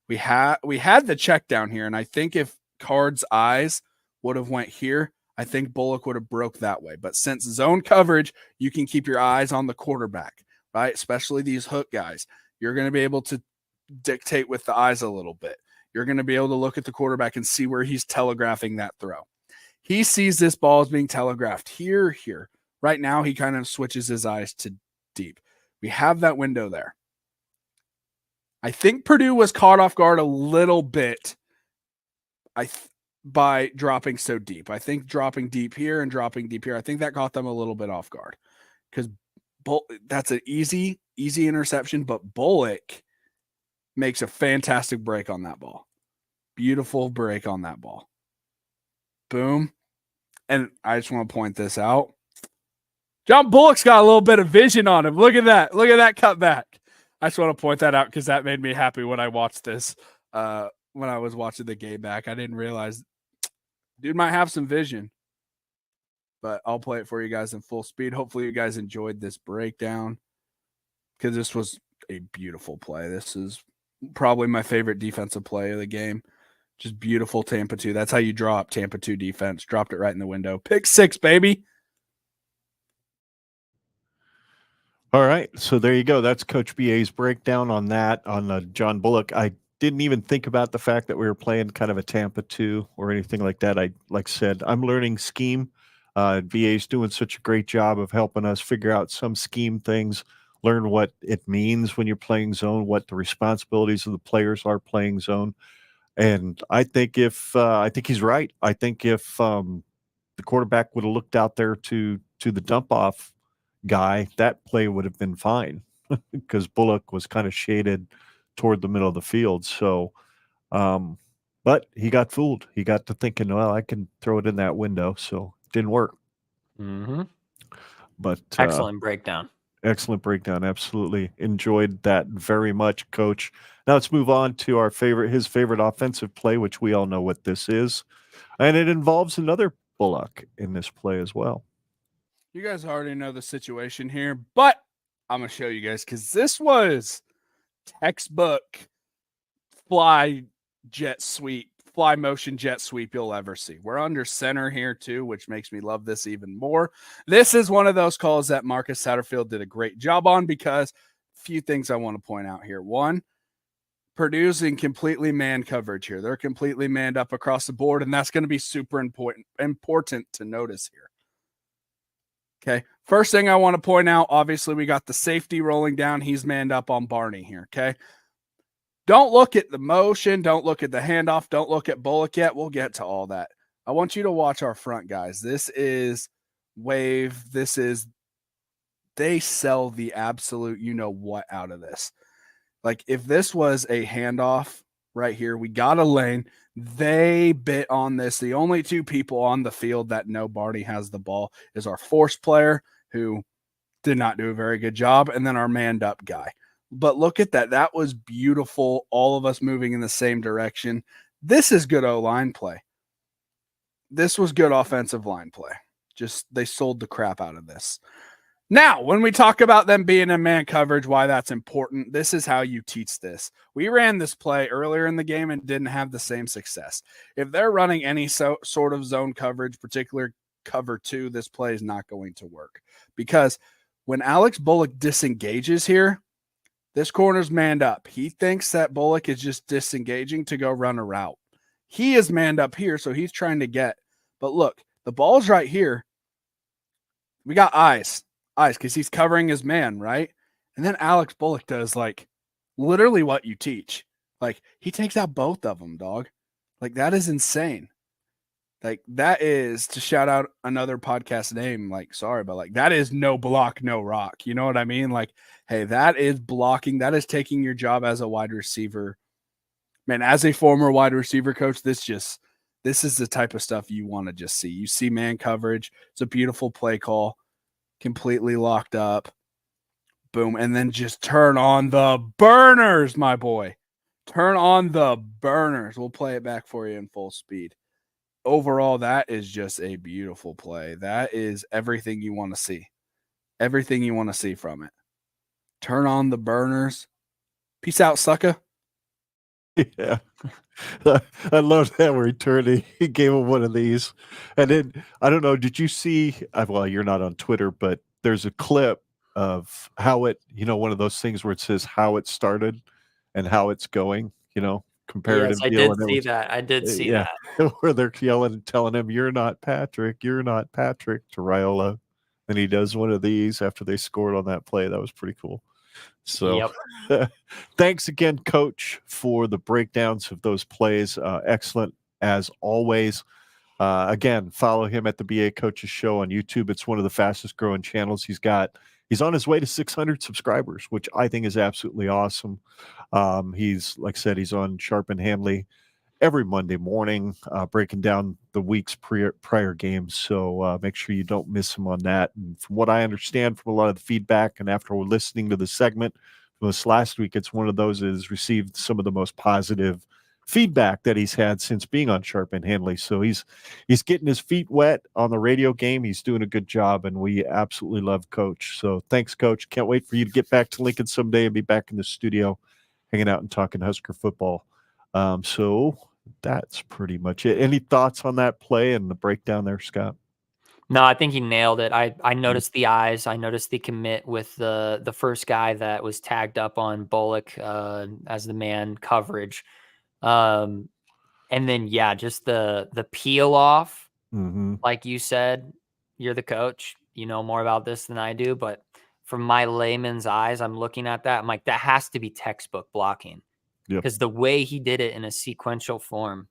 C: We had the check down here, and I think if Card's eyes would have went here, I think Bullock would have broke that way. But since zone coverage, you can keep your eyes on the quarterback, right? Especially these hook guys. You're going to be able to dictate with the eyes a little bit. You're going to be able to look at the quarterback and see where he's telegraphing that throw. He sees this ball as being telegraphed here. Right now, he kind of switches his eyes to deep. We have that window there. I think Purdue was caught off guard a little bit by dropping so deep. I think dropping deep here and dropping deep here, I think that caught them a little bit off guard because that's an easy interception, but Bullock makes a fantastic break on that ball. Beautiful break on that ball. Boom. And I just want to point this out. John Bullock's got a little bit of vision on him. Look at that. Look at that cutback. I just want to point that out because that made me happy when I watched this. When I was watching the game back, I didn't realize dude might have some vision. But I'll play it for you guys in full speed. Hopefully you guys enjoyed this breakdown because this was a beautiful play. This is probably my favorite defensive play of the game. Just beautiful Tampa 2. That's how you drop Tampa 2 defense. Dropped it right in the window. Pick 6, baby.
A: All right. So there you go. That's Coach BA's breakdown on that, on John Bullock. I didn't even think about the fact that we were playing kind of a Tampa 2 or anything like that. Like I said, I'm learning scheme. BA's doing such a great job of helping us figure out some scheme things, learn what it means when you're playing zone, what the responsibilities of the players are playing zone. And I think I think he's right. I think if the quarterback would have looked out there to the dump off guy, that play would have been fine because Bullock was kind of shaded toward the middle of the field. So, but he got fooled. He got to thinking, well, I can throw it in that window. So it didn't work.
B: Mm-hmm.
A: But
B: excellent breakdown.
A: Excellent breakdown. Absolutely enjoyed that very much, Coach. Now let's move on to his favorite offensive play, which we all know what this is. And it involves another Bullock in this play as well.
C: You guys already know the situation here, but I'm going to show you guys because this was textbook fly motion jet sweep you'll ever see. We're under center here too, which makes me love this even more. This is one of those calls that Marcus Satterfield did a great job on because a few things I want to point out here. One, Purdue's in completely man coverage here. They're completely manned up across the board, and that's going to be super important to notice here. Okay, first thing I want to point out, obviously we got the safety rolling down. He's manned up on Barney here, okay? Don't look at the motion. Don't look at the handoff. Don't look at Bullock yet. We'll get to all that. I want you to watch our front guys. This is wave. They sell the absolute you-know-what out of this. Like, if this was a handoff right here, we got a lane. They bit on this. The only two people on the field that know Barney has the ball is our force player, who did not do a very good job, and then our manned up guy. But look at that. That was beautiful. All of us moving in the same direction. This is good O-line play. This was good offensive line play. Just they sold the crap out of this. Now, when we talk about them being in man coverage, why that's important, this is how you teach this. We ran this play earlier in the game and didn't have the same success. If they're running any sort of zone coverage, particular cover 2, this play is not going to work. Because when Alex Bullock disengages here, this corner's manned up. He thinks that Bullock is just disengaging to go run a route. He is manned up here, so he's trying to get. But look, the ball's right here. We got eyes because he's covering his man, right? And then Alex Bullock does like literally what you teach. Like, he takes out both of them, dog. Like, that is insane. Like, that is, to shout out another podcast name, like, sorry, but like, that is no block, no rock. You know what I mean? Like, hey, that is blocking. That is taking your job as a wide receiver. Man, as a former wide receiver coach, this is the type of stuff you want to just see. You see man coverage. It's a beautiful play call. Completely locked up. Boom. And then just turn on the burners, my boy. Turn on the burners. We'll play it back for you in full speed. Overall, that is just a beautiful play. That is everything you want to see. Everything you want to see from it. Turn on the burners. Peace out, sucker.
A: Yeah. I love that where he turned, he gave him one of these. And then, I don't know, did you see, well, you're not on Twitter, but there's a clip of how it, one of those things where it says how it started and how it's going, comparative
B: Yes, I
A: deal.
B: did see that. I did see that.
A: Where they're yelling and telling him, you're not Patrick, to Raiola. And he does one of these after they scored on that play. That was pretty cool. So thanks again, Coach, for the breakdowns of those plays. Excellent as always. Again, follow him at the BA Coaches Show on YouTube. It's one of the fastest growing channels. He's on his way to 600 subscribers, which I think is absolutely awesome. He's, like I said, he's on Sharp and Handley every Monday morning, breaking down the week's prior games. So make sure you don't miss him on that. And from what I understand from a lot of the feedback, and after we're listening to the segment from this last week, it's one of those that has received some of the most positive feedback that he's had since being on Sharp and Handley. So he's getting his feet wet on the radio game. He's doing a good job, and we absolutely love Coach. So thanks, Coach. Can't wait for you to get back to Lincoln someday and be back in the studio hanging out and talking Husker football. So that's pretty much it. Any thoughts on that play and the breakdown there, Scott?
B: No, I think he nailed it. I noticed the eyes. I noticed the commit with the first guy that was tagged up on Bullock as the man coverage. And then, just the peel off, like you said, you're the coach, you know more about this than I do, but from my layman's eyes, I'm looking at that. I'm like, that has to be textbook blocking because the way he did it in a sequential form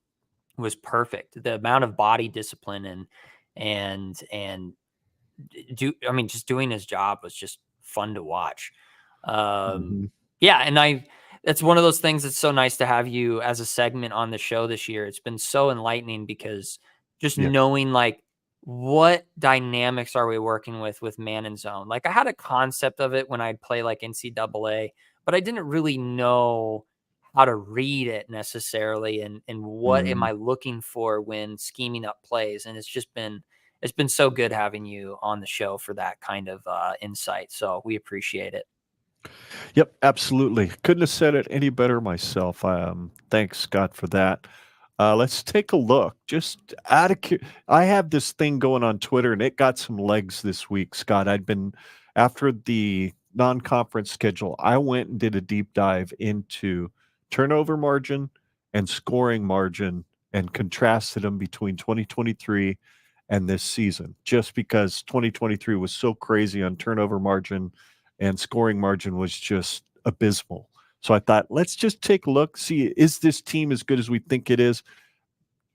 B: was perfect. The amount of body discipline and just doing his job was just fun to watch. And it's one of those things that's so nice to have you as a segment on the show this year. It's been so enlightening because just knowing like what dynamics are we working with man and zone. Like I had a concept of it when I'd play like NCAA, but I didn't really know how to read it necessarily and what am I looking for when scheming up plays. And it's it's been so good having you on the show for that kind of insight. So we appreciate it.
A: Yep, absolutely. Couldn't have said it any better myself. Thanks, Scott, for that. Let's take a look. Just I have this thing going on Twitter, and it got some legs this week, Scott. After the non-conference schedule, I went and did a deep dive into turnover margin and scoring margin and contrasted them between 2023 and this season, just because 2023 was so crazy on turnover margin and scoring margin was just abysmal. So I thought, let's just take a look, see, is this team as good as we think it is?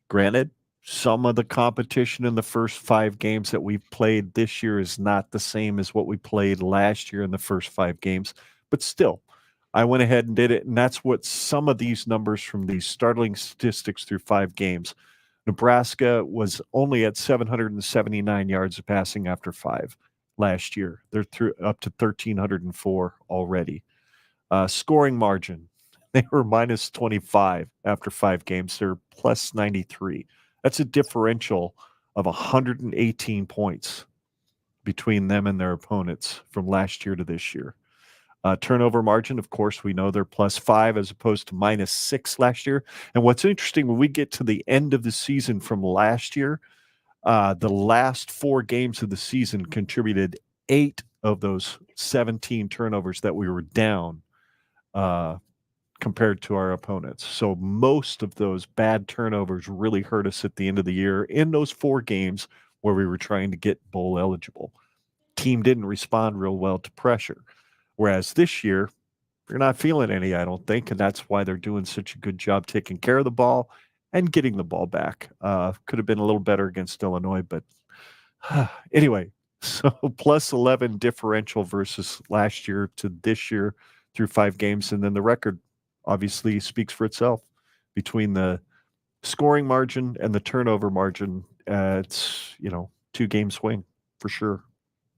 A: Granted, some of the competition in the first 5 games that we've played this year is not the same as what we played last year in the first 5 games, but still, I went ahead and did it, and that's what some of these numbers from these startling statistics through 5 games. Nebraska was only at 779 yards of passing after 5 last year. They're through up to 1,304 already. Scoring margin, they were minus 25 after 5 games. They're plus 93. That's a differential of 118 points between them and their opponents from last year to this year. Turnover margin, of course, we know they're plus 5 as opposed to minus 6 last year. And what's interesting, when we get to the end of the season from last year, the last 4 games of the season contributed 8 of those 17 turnovers that we were down compared to our opponents. So most of those bad turnovers really hurt us at the end of the year in those 4 games where we were trying to get bowl eligible. Team didn't respond real well to pressure. Whereas this year, they're not feeling any, I don't think, and that's why they're doing such a good job taking care of the ball and getting the ball back. Could have been a little better against Illinois, but anyway, so plus 11 differential versus last year to this year through 5 games, and then the record obviously speaks for itself between the scoring margin and the turnover margin. It's 2-game swing for sure.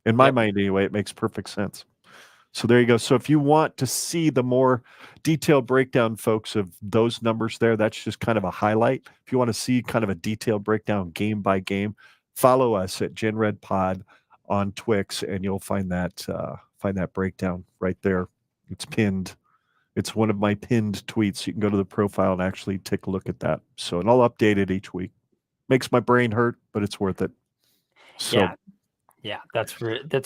A: In my mind, anyway, it makes perfect sense. So there you go. So if you want to see the more detailed breakdown, folks, of those numbers there, that's just kind of a highlight. If you want to see kind of a detailed breakdown game by game, follow us at GenRedPod on Twix, and you'll find that breakdown right there. It's pinned. It's one of my pinned tweets. You can go to the profile and actually take a look at that. So, and I'll update it each week. Makes my brain hurt, but it's worth it. So,
B: yeah, that's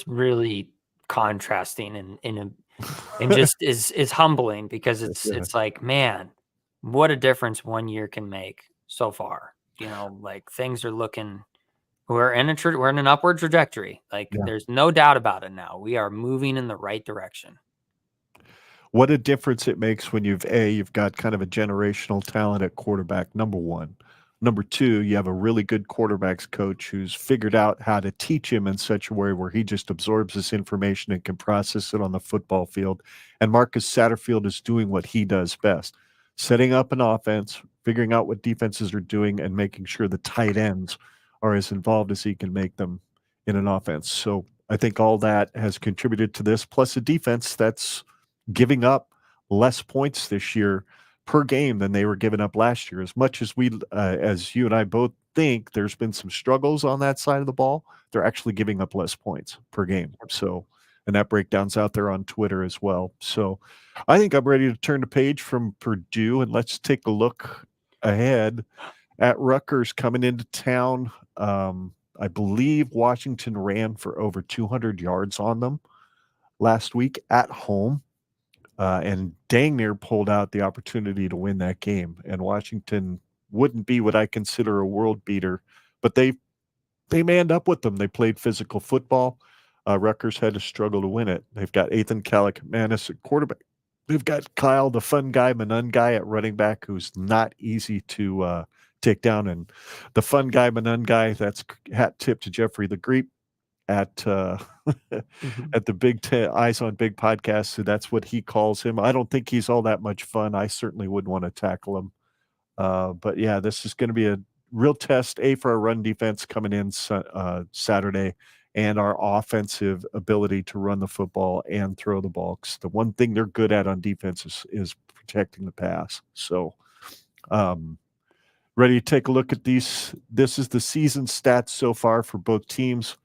B: really contrasting and just is humbling, because it's like, man, what a difference 1 year can make so far. Like things are looking, we're in an upward trajectory. Like there's no doubt about it now. We are moving in the right direction.
A: What a difference it makes when you've got kind of a generational talent at quarterback, number 1. Number 2, you have a really good quarterbacks coach who's figured out how to teach him in such a way where he just absorbs this information and can process it on the football field. And Marcus Satterfield is doing what he does best, setting up an offense, figuring out what defenses are doing, and making sure the tight ends are as involved as he can make them in an offense. So I think all that has contributed to this, plus a defense that's giving up less points this year per game than they were giving up last year. As much as as you and I both think there's been some struggles on that side of the ball, they're actually giving up less points per game. So, and that breakdown's out there on Twitter as well. So I think I'm ready to turn the page from Purdue, and let's take a look ahead at Rutgers coming into town. I believe Washington ran for over 200 yards on them last week at home. And dang near pulled out the opportunity to win that game. And Washington wouldn't be what I consider a world beater, but they manned up with them. They played physical football. Rutgers had to struggle to win it. They've got Ethan Kaliakmanis at quarterback. They've got Kyle, the fun guy, Manun guy at running back, who's not easy to take down. And the fun guy, Manun guy, that's hat tip to Jeffrey the Greep at at the Big Ten Eyes on Big podcast. So that's what he calls him. I don't think he's all that much fun. I certainly wouldn't want to tackle him. But yeah, this is going to be a real test, for our run defense coming in Saturday, and our offensive ability to run the football and throw the ball. 'Cause the one thing they're good at on defense is protecting the pass. So Ready to take a look at these? This is the season stats so far for both teams.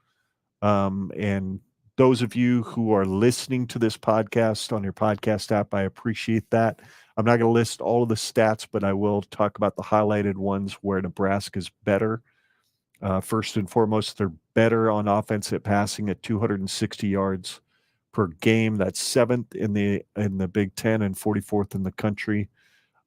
A: And those of you who are listening to this podcast on your podcast app, I appreciate that. I'm not going to list all of the stats, but I will talk about the highlighted ones where Nebraska's better. First and foremost, they're better on offense at passing at 260 yards per game. That's 7th in the Big Ten and 44th in the country.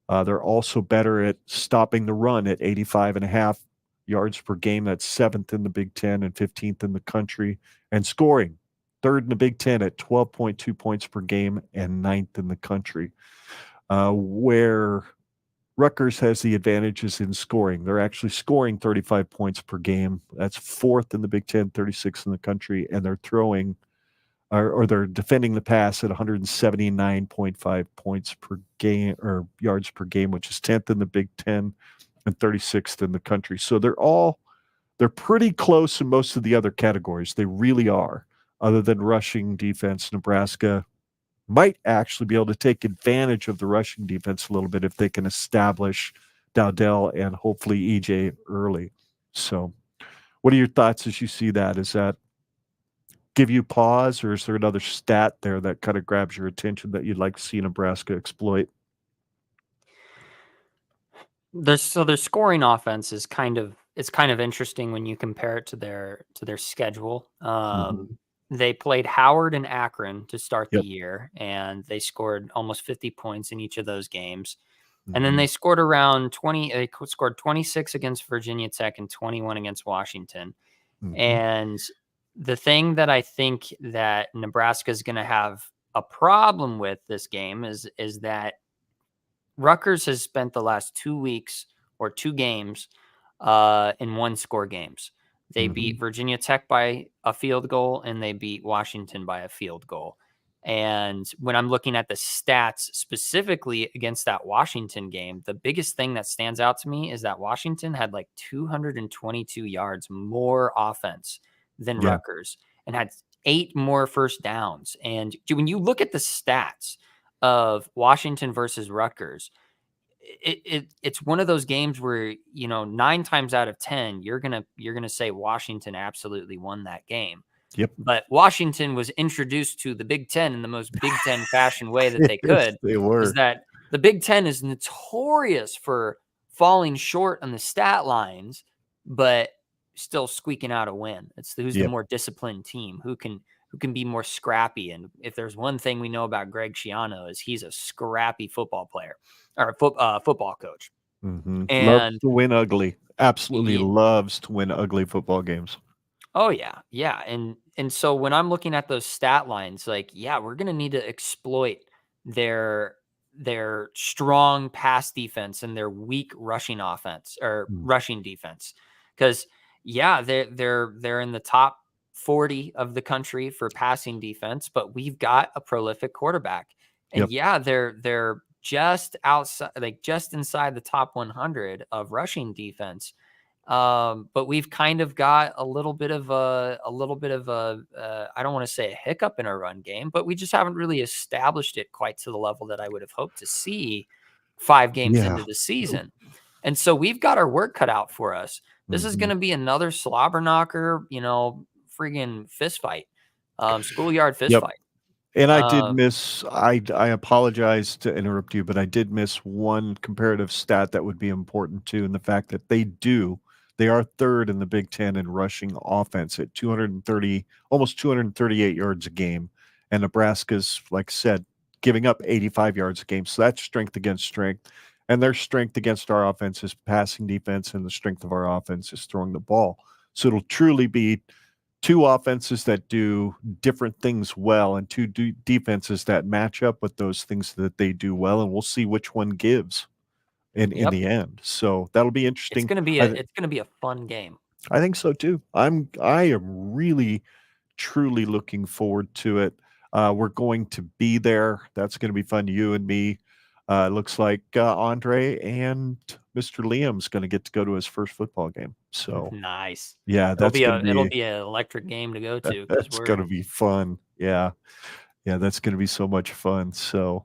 A: They're also better at stopping the run at 85.5 yards per game. That's 7th in the Big Ten and 15th in the country. And scoring, 3rd in the Big Ten at 12.2 points per game and 9th in the country. Where Rutgers has the advantages in scoring. They're actually scoring 35 points per game. That's 4th in the Big Ten, 36th in the country. And they're throwing or they're defending the pass at 179.5 points per game or yards per game, which is 10th in the Big Ten and 36th in the country. So they're pretty close in most of the other categories. They really are. Other than rushing defense, Nebraska might actually be able to take advantage of the rushing defense a little bit if they can establish Dowdell and hopefully EJ early. So what are your thoughts as you see that? Is that give you pause, or is there another stat there that kind of grabs your attention that you'd like to see Nebraska exploit?
B: Their scoring offense is kind of interesting when you compare it to their schedule. They played Howard and Akron to start the year, and they scored almost 50 points in each of those games. And then they scored around 20. They scored 26 against Virginia Tech and 21 against Washington. And the thing that I think that Nebraska is going to have a problem with this game is that Rutgers has spent the last 2 weeks or 2 games in one-score games. They beat Virginia Tech by a field goal, and they beat Washington by a field goal. And when I'm looking at the stats specifically against that Washington game, the biggest thing that stands out to me is that Washington had like 222 yards more offense than Rutgers and had 8 more first downs. And when you look at the stats of Washington versus Rutgers, it's one of those games where, 9 times out of 10, you're gonna say Washington absolutely won that game. But Washington was introduced to the Big Ten in the most Big Ten fashion way that they could.
A: They were.
B: Is that the Big Ten is notorious for falling short on the stat lines, but still squeaking out a win. It's who's the more disciplined team, who can be more scrappy. And if there's one thing we know about Greg Schiano is he's a scrappy football player or a football coach.
A: And loves to win ugly. Absolutely loves to win ugly football games.
B: Oh yeah. Yeah. And so when I'm looking at those stat lines, like, we're going to need to exploit their strong pass defense and their weak rushing offense or rushing defense. Cause they're in the top 40 of the country for passing defense, but we've got a prolific quarterback. And they're just outside, like just inside the top 100 of rushing defense. But we've kind of got a little bit of a I don't want to say a hiccup in our run game, but we just haven't really established it quite to the level that I would have hoped to see 5 games into the season. And so we've got our work cut out for us. This is going to be another slobber knocker, friggin' fist fight, schoolyard fist fight.
A: And I did miss, I apologize to interrupt you, but I did miss one comparative stat that would be important too. And the fact that they are 3rd in the Big Ten in rushing offense at 230, almost 238 yards a game. And Nebraska's, like I said, giving up 85 yards a game. So that's strength against strength. And their strength against our offense is passing defense, and the strength of our offense is throwing the ball. So it'll truly be 2 offenses that do different things well, and 2 defenses that match up with those things that they do well, and we'll see which one gives in the end. So that'll be interesting.
B: It's gonna be a fun game.
A: I think so too. I am really, truly looking forward to it. We're going to be there. That's going to be fun. You and me. Looks like Andre and Mr. Liam's going to get to go to his first football game. So
B: nice.
A: Yeah,
B: it'll be an electric game to go to.
A: That's going to be fun. Yeah, that's going to be so much fun. So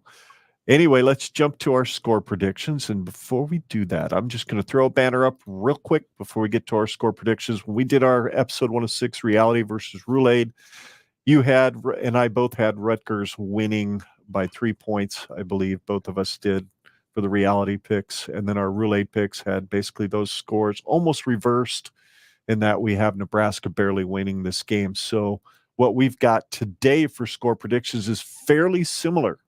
A: Anyway, let's jump to our score predictions. And before we do that, I'm just going to throw a banner up real quick before we get to our score predictions. When we did our episode 106, Reality versus Roulade, you had, and I both had Rutgers winning by 3 points, I believe. Both of us did for the reality picks. And then our Roulade picks had basically those scores almost reversed in that we have Nebraska barely winning this game. So what we've got today for score predictions is fairly similar.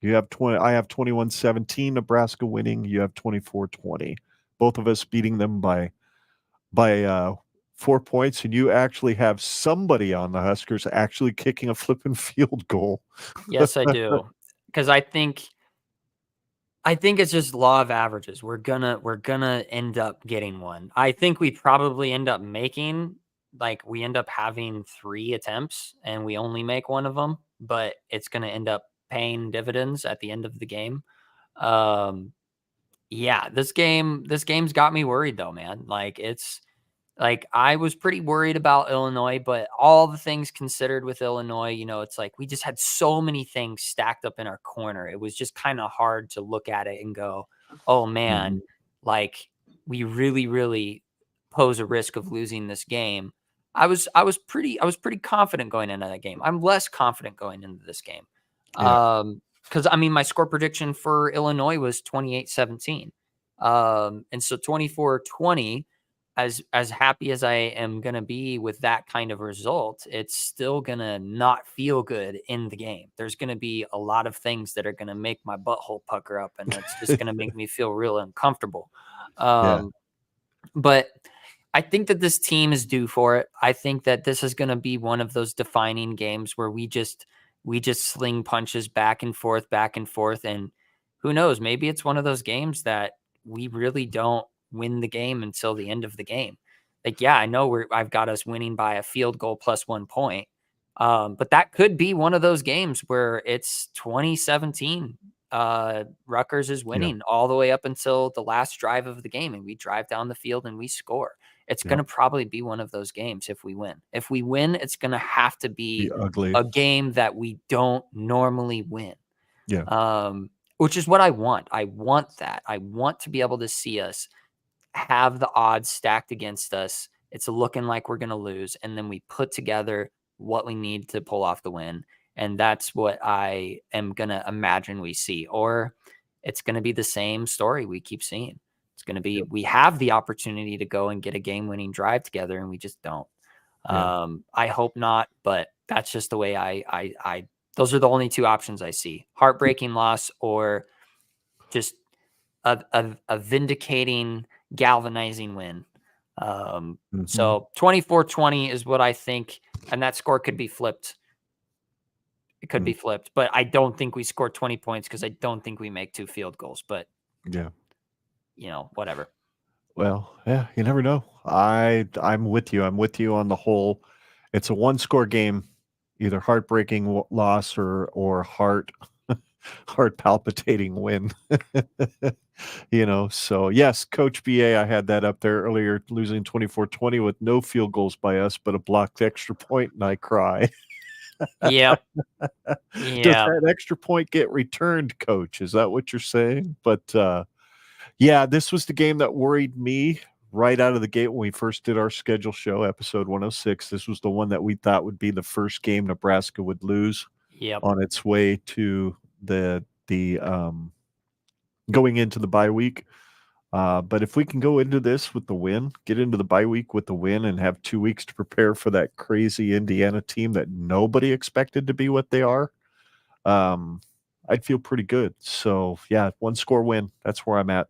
A: You have 20. I have 21-17 Nebraska winning. You have 24-20. Both of us beating them by 4 points, and you actually have somebody on the Huskers actually kicking a flipping field goal.
B: Yes, I do. Because I think it's just law of averages. We're gonna end up getting one. I think we probably end up making, like, we end up having 3 attempts and we only make one of them, but it's gonna end up paying dividends at the end of the game. Yeah, this game's got me worried though, man. Like, it's like, I was pretty worried about Illinois, but all the things considered with Illinois, you know, it's like we just had so many things stacked up in our corner. It was just kind of hard to look at it and go, oh man, like, we really, really pose a risk of losing this game. I was pretty confident going into that game. I'm less confident going into this game.
A: Yeah.
B: Because I mean, my score prediction for Illinois was 28-17. And so 24-20, as happy as I am going to be with that kind of result, it's still going to not feel good in the game. There's going to be a lot of things that are going to make my butthole pucker up, and it's just going to make me feel real uncomfortable. But I think that this team is due for it. I think that this is going to be one of those defining games where we just sling punches back and forth. And who knows, maybe it's one of those games that we really don't win the game until the end of the game. Like, yeah, I know I've got us winning by a field goal plus 1 point. But that could be one of those games where it's 2017. Rutgers is winning all the way up until the last drive of the game, and we drive down the field and we score. It's going to probably be one of those games if we win. If we win, it's going to have to be
A: ugly.
B: A game that we don't normally win.
A: Yeah.
B: Which is what I want. I want that. I want to be able to see us have the odds stacked against us. It's looking like we're going to lose. And then we put together what we need to pull off the win. And that's what I am going to imagine we see. Or it's going to be the same story we keep seeing. It's going to be, we have the opportunity to go and get a game-winning drive together, and we just don't. I hope not, but that's just the way I those are the only 2 options I see: heartbreaking loss, or just a vindicating, galvanizing win. So 24-20 is what I think, and that score could be flipped. It could be flipped, but I don't think we score 20 points because I don't think we make 2 field goals. But you know, whatever.
A: Well, yeah, you never know. I'm with you. I'm with you on the whole. It's a 1-score game, either heartbreaking loss or heart palpitating win. You know, so yes, Coach BA, I had that up there earlier, losing 24-20 with no field goals by us, but a blocked extra point, and I cry.
B: Yep.
A: Does that extra point get returned, Coach? Is that what you're saying? But yeah, this was the game that worried me right out of the gate when we first did our schedule show, episode 106. This was the one that we thought would be the first game Nebraska would lose on its way to the going into the bye week. But if we can go into this with the win, get into the bye week with the win, and have 2 weeks to prepare for that crazy Indiana team that nobody expected to be what they are, I'd feel pretty good. So yeah, 1-score win. That's where I'm at.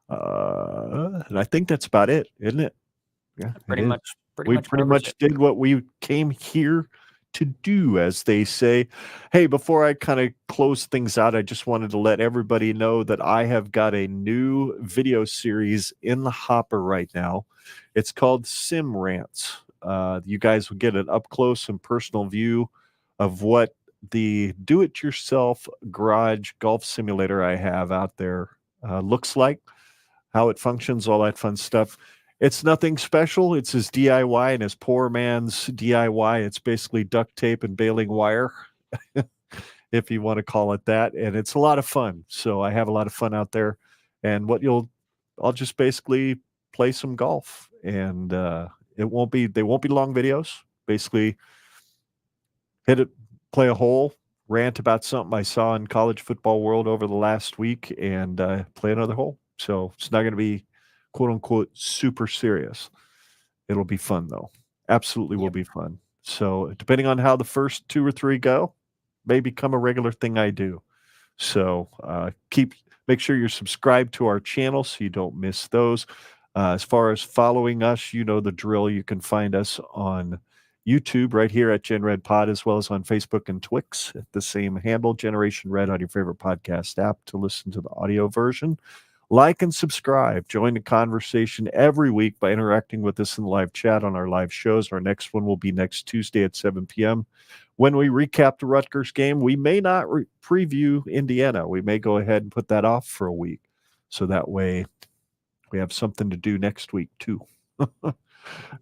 A: And I think that's about it, isn't it? Yeah,
B: pretty much
A: did what we came here to do, as they say. Hey, before I kind of close things out, I just wanted to let everybody know that I have got a new video series in the hopper right now. It's called Sim Rants. You guys will get an up close and personal view of what the do-it-yourself garage golf simulator I have out there looks like, how it functions, all that fun stuff. It's nothing special. It's his DIY and his poor man's DIY. It's basically duct tape and baling wire. if you want to call it that. And it's a lot of fun. So I have a lot of fun out there. And I'll just basically play some golf, and they won't be long videos. Basically, play a hole, rant about something I saw in college football world over the last week, and play another hole. So it's not going to be quote unquote super serious. It'll be fun though. Absolutely will be fun. So depending on how the first 2 or 3 go, may become a regular thing I do. So make sure you're subscribed to our channel so you don't miss those. As far as following us, you know the drill. You can find us on YouTube right here at Gen Red Pod, as well as on Facebook and Twix at the same handle, Generation Red, on your favorite podcast app to listen to the audio version. Like and subscribe. Join the conversation every week by interacting with us in the live chat on our live shows. Our next one will be next Tuesday at 7 p.m. when we recap the Rutgers game. We may not preview Indiana. We may go ahead and put that off for a week, so that way we have something to do next week too.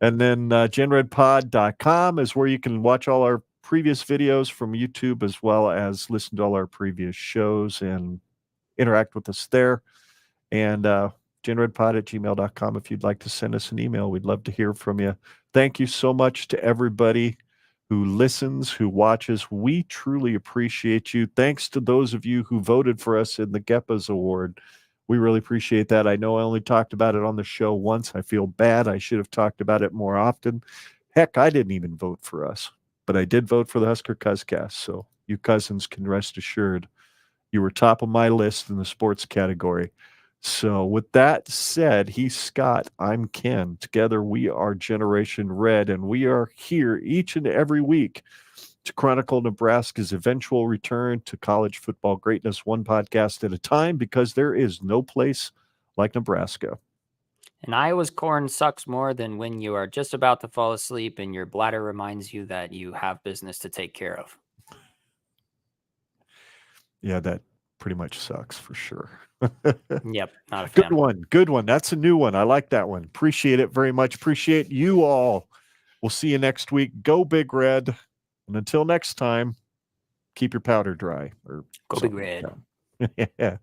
A: And then genredpod.com is where you can watch all our previous videos from YouTube, as well as listen to all our previous shows and interact with us there. And genredpod@gmail.com if you'd like to send us an email. We'd love to hear from you. Thank you so much to everybody who listens, who watches. We truly appreciate you. Thanks to those of you who voted for us in the Geppas Award. We really appreciate that. I know I only talked about it on the show once. I feel bad. I should have talked about it more often. Heck, I didn't even vote for us, but I did vote for the Husker Podcast. So you cousins can rest assured you were top of my list in the sports category. So with that said, he's Scott, I'm Ken. Together we are Generation Red, and we are here each and every week to chronicle Nebraska's eventual return to college football greatness, one podcast at a time, because there is no place like Nebraska.
B: And Iowa's corn sucks more than when you are just about to fall asleep and your bladder reminds you that you have business to take care of.
A: Yeah, that pretty much sucks for sure.
B: Yep, not a fan.
A: Good one. That's a new one. I like that one. Appreciate it very much. Appreciate you all. We'll see you next week. Go Big Red. And until next time, keep your powder dry. Or
B: Go Big Red.
A: Yeah.